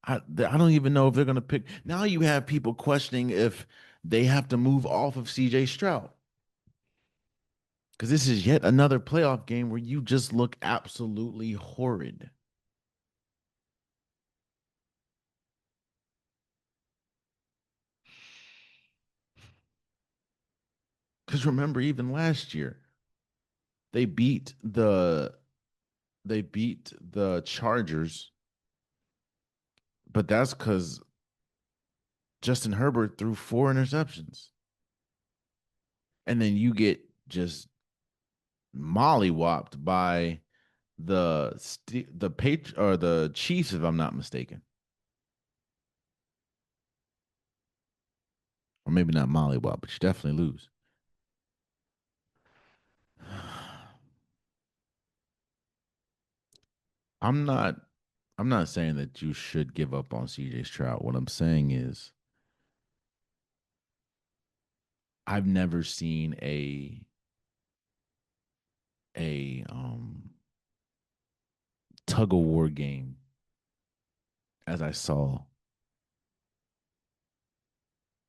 I don't even know if they're going to pick. Now you have people questioning if they have to move off of CJ Stroud because this is yet another playoff game where you just look absolutely horrid. Because remember, even last year, they beat the they beat the Chargers, but that's because Justin Herbert threw four interceptions. And then you get just mollywopped by the Chiefs, if I'm not mistaken, or maybe not Mollywop, but you definitely lose. I'm not I'm not saying that you should give up on CJ Stroud. What I'm saying is I've never seen a tug of war game as I saw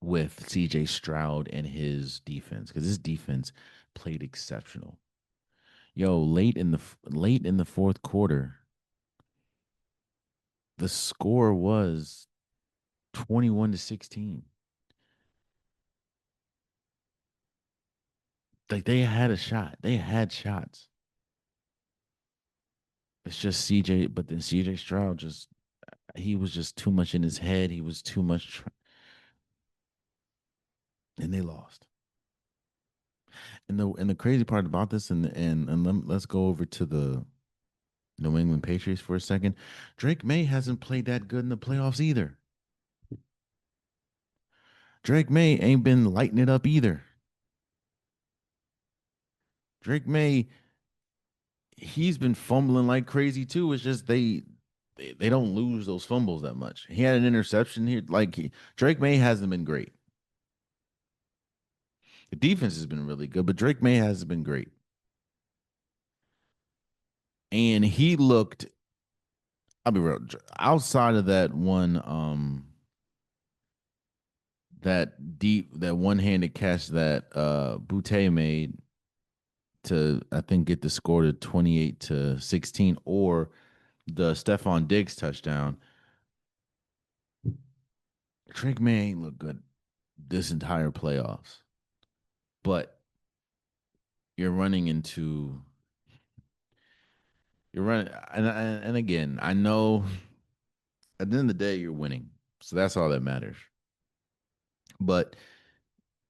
with CJ Stroud and his defense, because his defense played exceptional. Yo, late in the fourth quarter, the score was 21-16. Like they had a shot. They had shots. It's just CJ, but then CJ Stroud just he was just too much in his head. He was too much, and they lost. And the crazy part about this, and let's go over to the New England Patriots for a second. Drake May hasn't played that good in the playoffs either. Drake May ain't been lighting it up either. Drake May, he's been fumbling like crazy too. It's just they don't lose those fumbles that much. He had an interception here. Drake May hasn't been great. The defense has been really good, but Drake May hasn't been great. And he looked, I'll be real, outside of that one-handed catch that Boutte made to, I think, get the score to 28-16, or the Stephon Diggs touchdown. Drake May ain't look good this entire playoffs. But you're running into you're running and again, I know at the end of the day you're winning. So that's all that matters. But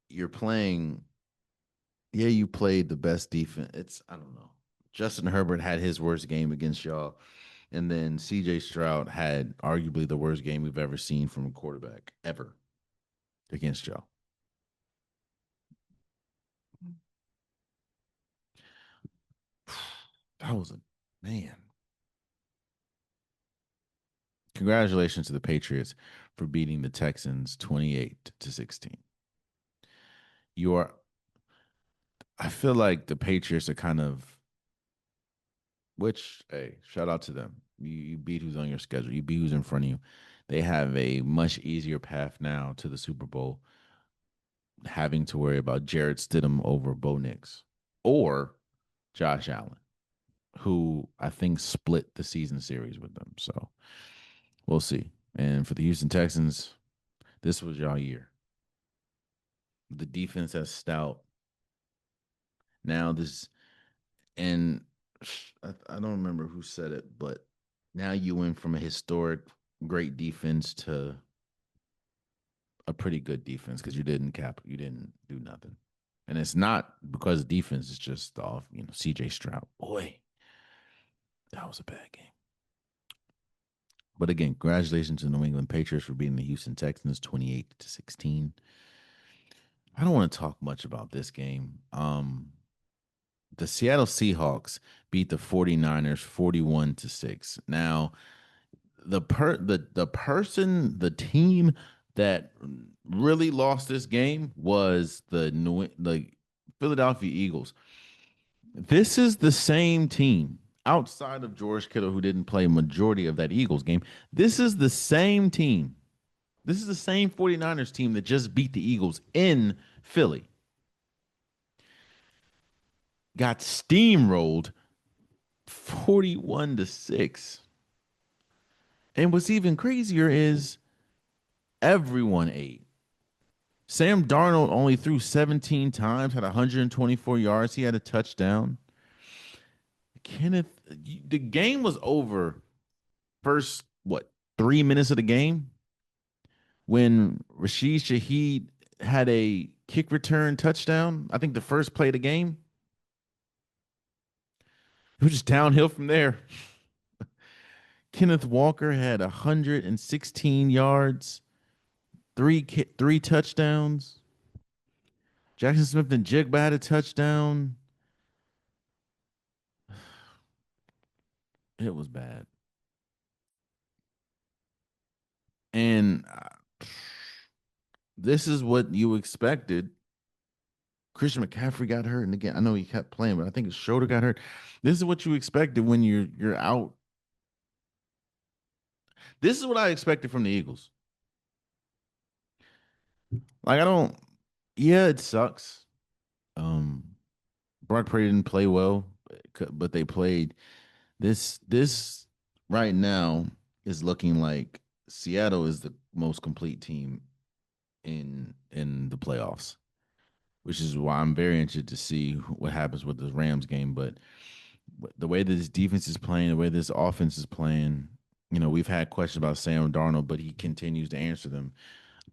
you're playing, yeah, you played the best defense. It's, I don't know. Justin Herbert had his worst game against y'all. And then CJ Stroud had arguably the worst game we've ever seen from a quarterback ever against y'all. That was a man. Congratulations to the Patriots for beating the Texans 28-16. You are, I feel like the Patriots are kind of, which, hey, shout out to them. You beat who's on your schedule, you beat who's in front of you. They have a much easier path now to the Super Bowl, having to worry about Jarrett Stidham over Bo Nix or Josh Allen, who I think split the season series with them. So we'll see. And for the Houston Texans, this was y'all year. The defense has stout. Now this, and I don't remember who said it, but now you went from a historic great defense to a pretty good defense because you didn't do nothing. And it's not because of defense, it's just off, CJ Stroud. Boy, that was a bad game. But again, congratulations to the New England Patriots for beating the Houston Texans 28-16. I don't want to talk much about this game. The Seattle Seahawks beat the 49ers 41-6. Now, the team that really lost this game was the Philadelphia Eagles. This is the same team outside of George Kittle, who didn't play majority of that Eagles game. This is the same team. This is the same 49ers team that just beat the Eagles in Philly. Got steamrolled 41-6. And what's even crazier is everyone ate. Sam Darnold only threw 17 times, had 124 yards. He had a touchdown. Kenneth, the game was over first, 3 minutes of the game when Rashid Shaheed had a kick return touchdown. I think the first play of the game. It was just downhill from there. Kenneth Walker had 116 yards, three touchdowns. Jackson Smith and Jigba had a touchdown. It was bad. And this is what you expected. Christian McCaffrey got hurt, and again, I know he kept playing, but I think his shoulder got hurt. This is what you expected when you're out. This is what I expected from the Eagles. Like I don't. Yeah, it sucks. Um, Brock Purdy didn't play well, but they played. This right now is looking like Seattle is the most complete team in the playoffs, which is why I'm very interested to see what happens with the Rams game. But the way that this defense is playing, the way this offense is playing, we've had questions about Sam Darnold, but he continues to answer them.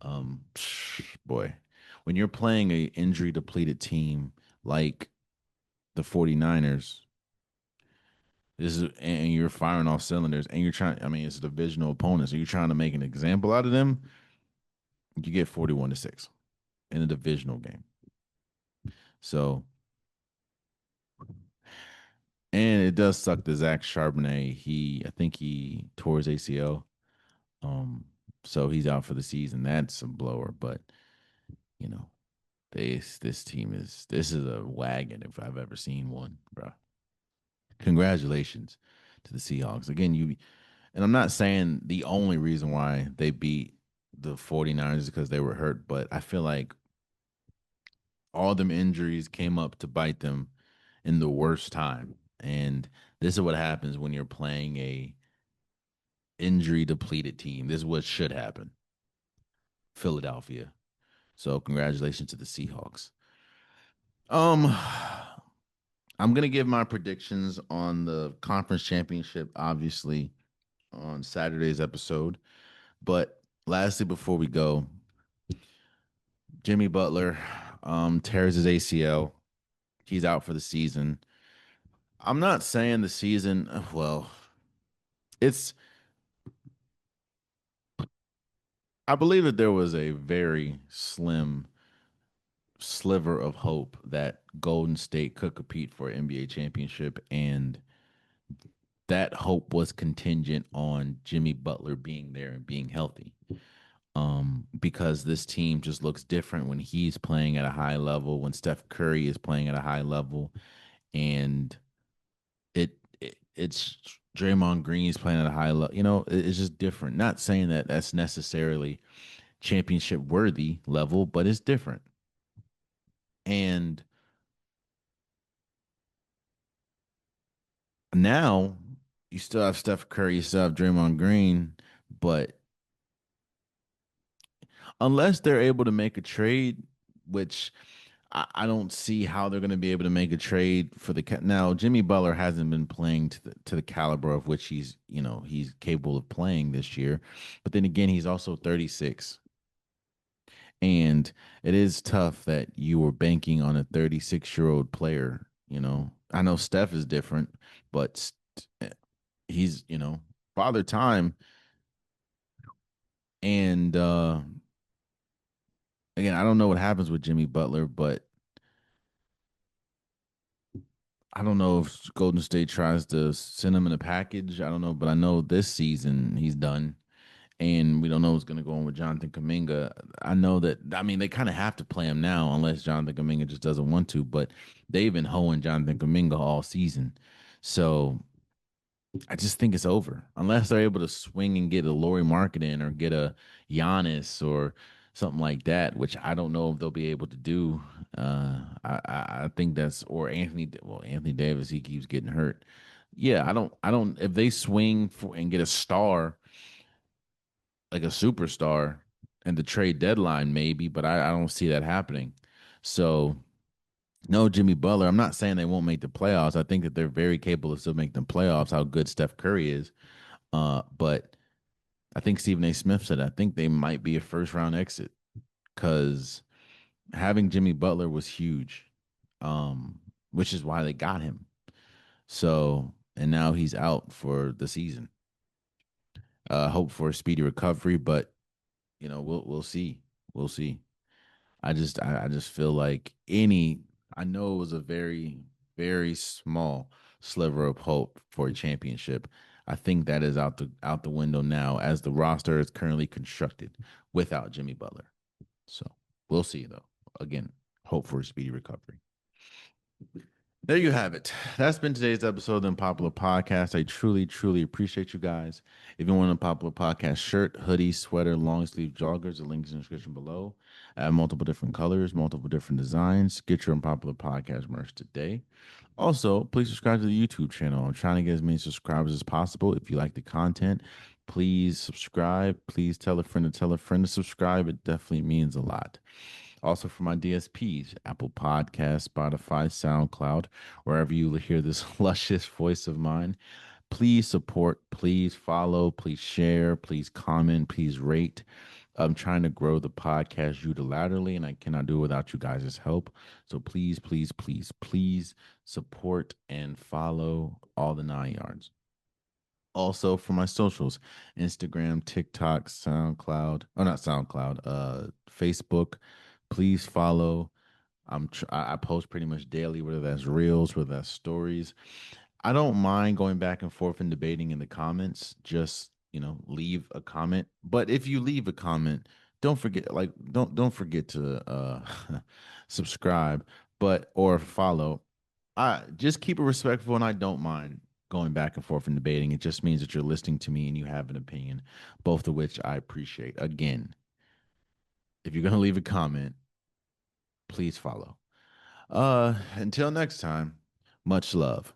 Um, Boy, when you're playing a injury depleted team like the 49ers, this is and you're firing off cylinders and you're trying, I mean, it's a divisional opponent, so you're trying to make an example out of them, you get 41-6 in a divisional game. So, and it does suck that Zach Charbonnet, I think he tore his ACL. Um, so he's out for the season. That's a blower, but you know, this is a wagon if I've ever seen one, bro. Congratulations to the Seahawks. Again, and I'm not saying the only reason why they beat the 49ers is because they were hurt, but I feel like all them injuries came up to bite them in the worst time. And this is what happens when you're playing a injury depleted team. This is what should happen. Philadelphia. So congratulations to the Seahawks. Um I'm gonna give my predictions on the conference championship, obviously, on Saturday's episode. But lastly, before we go, Jimmy Butler tears his ACL. He's out for the season. I'm not saying the season, well, it's I believe that there was a very slim sliver of hope that Golden State could compete for an NBA championship, and that hope was contingent on Jimmy Butler being there and being healthy. Because this team just looks different when he's playing at a high level, when Steph Curry is playing at a high level, and it's Draymond Green's playing at a high level. It's just different. Not saying that that's necessarily championship worthy level, but it's different. And now you still have Steph Curry, you still have Draymond Green, but unless they're able to make a trade, which I don't see how they're going to be able to make a trade for now. Jimmy Butler hasn't been playing to the caliber of which he's capable of playing this year, but then again, he's also 36, and it is tough that you were banking on a 36-year-old player. I know Steph is different, but he's father time, and again, I don't know what happens with Jimmy Butler, but I don't know if Golden State tries to send him in a package. I don't know, but I know this season he's done, and we don't know what's going to go on with Jonathan Kuminga. I know that. I mean, they kind of have to play him now, unless Jonathan Kuminga just doesn't want to. But they've been hoeing Jonathan Kuminga all season, so I just think it's over unless they're able to swing and get a Laurie Marketing or get a Giannis or something like that, which I don't know if they'll be able to do. I think that's or Anthony. Well, Anthony Davis, he keeps getting hurt. Yeah, I don't. If they swing for and get a star like a superstar and the trade deadline, maybe, but I don't see that happening. So no, Jimmy Butler. I'm not saying they won't make the playoffs. I think that they're very capable of still making the playoffs. How good Steph Curry is, but I think Stephen A. Smith said I think they might be a first round exit because having Jimmy Butler was huge, which is why they got him. So, and now he's out for the season. Hope for a speedy recovery, but we'll see. We'll see. I just feel like I know it was a very, very small sliver of hope for a championship. I think that is out the window now as the roster is currently constructed without Jimmy Butler. So we'll see though. Again, hope for a speedy recovery. There you have it. That's been today's episode of the Unpopular Podcast. I truly, truly appreciate you guys. If you want an Unpopular Podcast shirt, hoodie, sweater, long sleeve joggers, the links in the description below. I have multiple different colors, multiple different designs. Get your Unpopular Podcast merch today. Also, please subscribe to the YouTube channel. I'm trying to get as many subscribers as possible. If you like the content, please subscribe. Please tell a friend to tell a friend to subscribe. It definitely means a lot. Also for my DSPs, Apple Podcasts, Spotify, SoundCloud, wherever you hear this luscious voice of mine. Please support, please follow, please share, please comment, please rate. I'm trying to grow the podcast unilaterally, and I cannot do it without you guys' help. So please, please, please, please support and follow all the 9 yards. Also for my socials, Instagram, TikTok, SoundCloud, or not SoundCloud, Facebook. Please follow. I post pretty much daily, whether that's reels, whether that's stories. I don't mind going back and forth and debating in the comments. Just leave a comment. But if you leave a comment, don't forget to subscribe, or follow. I just keep it respectful, and I don't mind going back and forth and debating. It just means that you're listening to me and you have an opinion, both of which I appreciate. Again, if you're gonna leave a comment, please follow. Until next time, much love.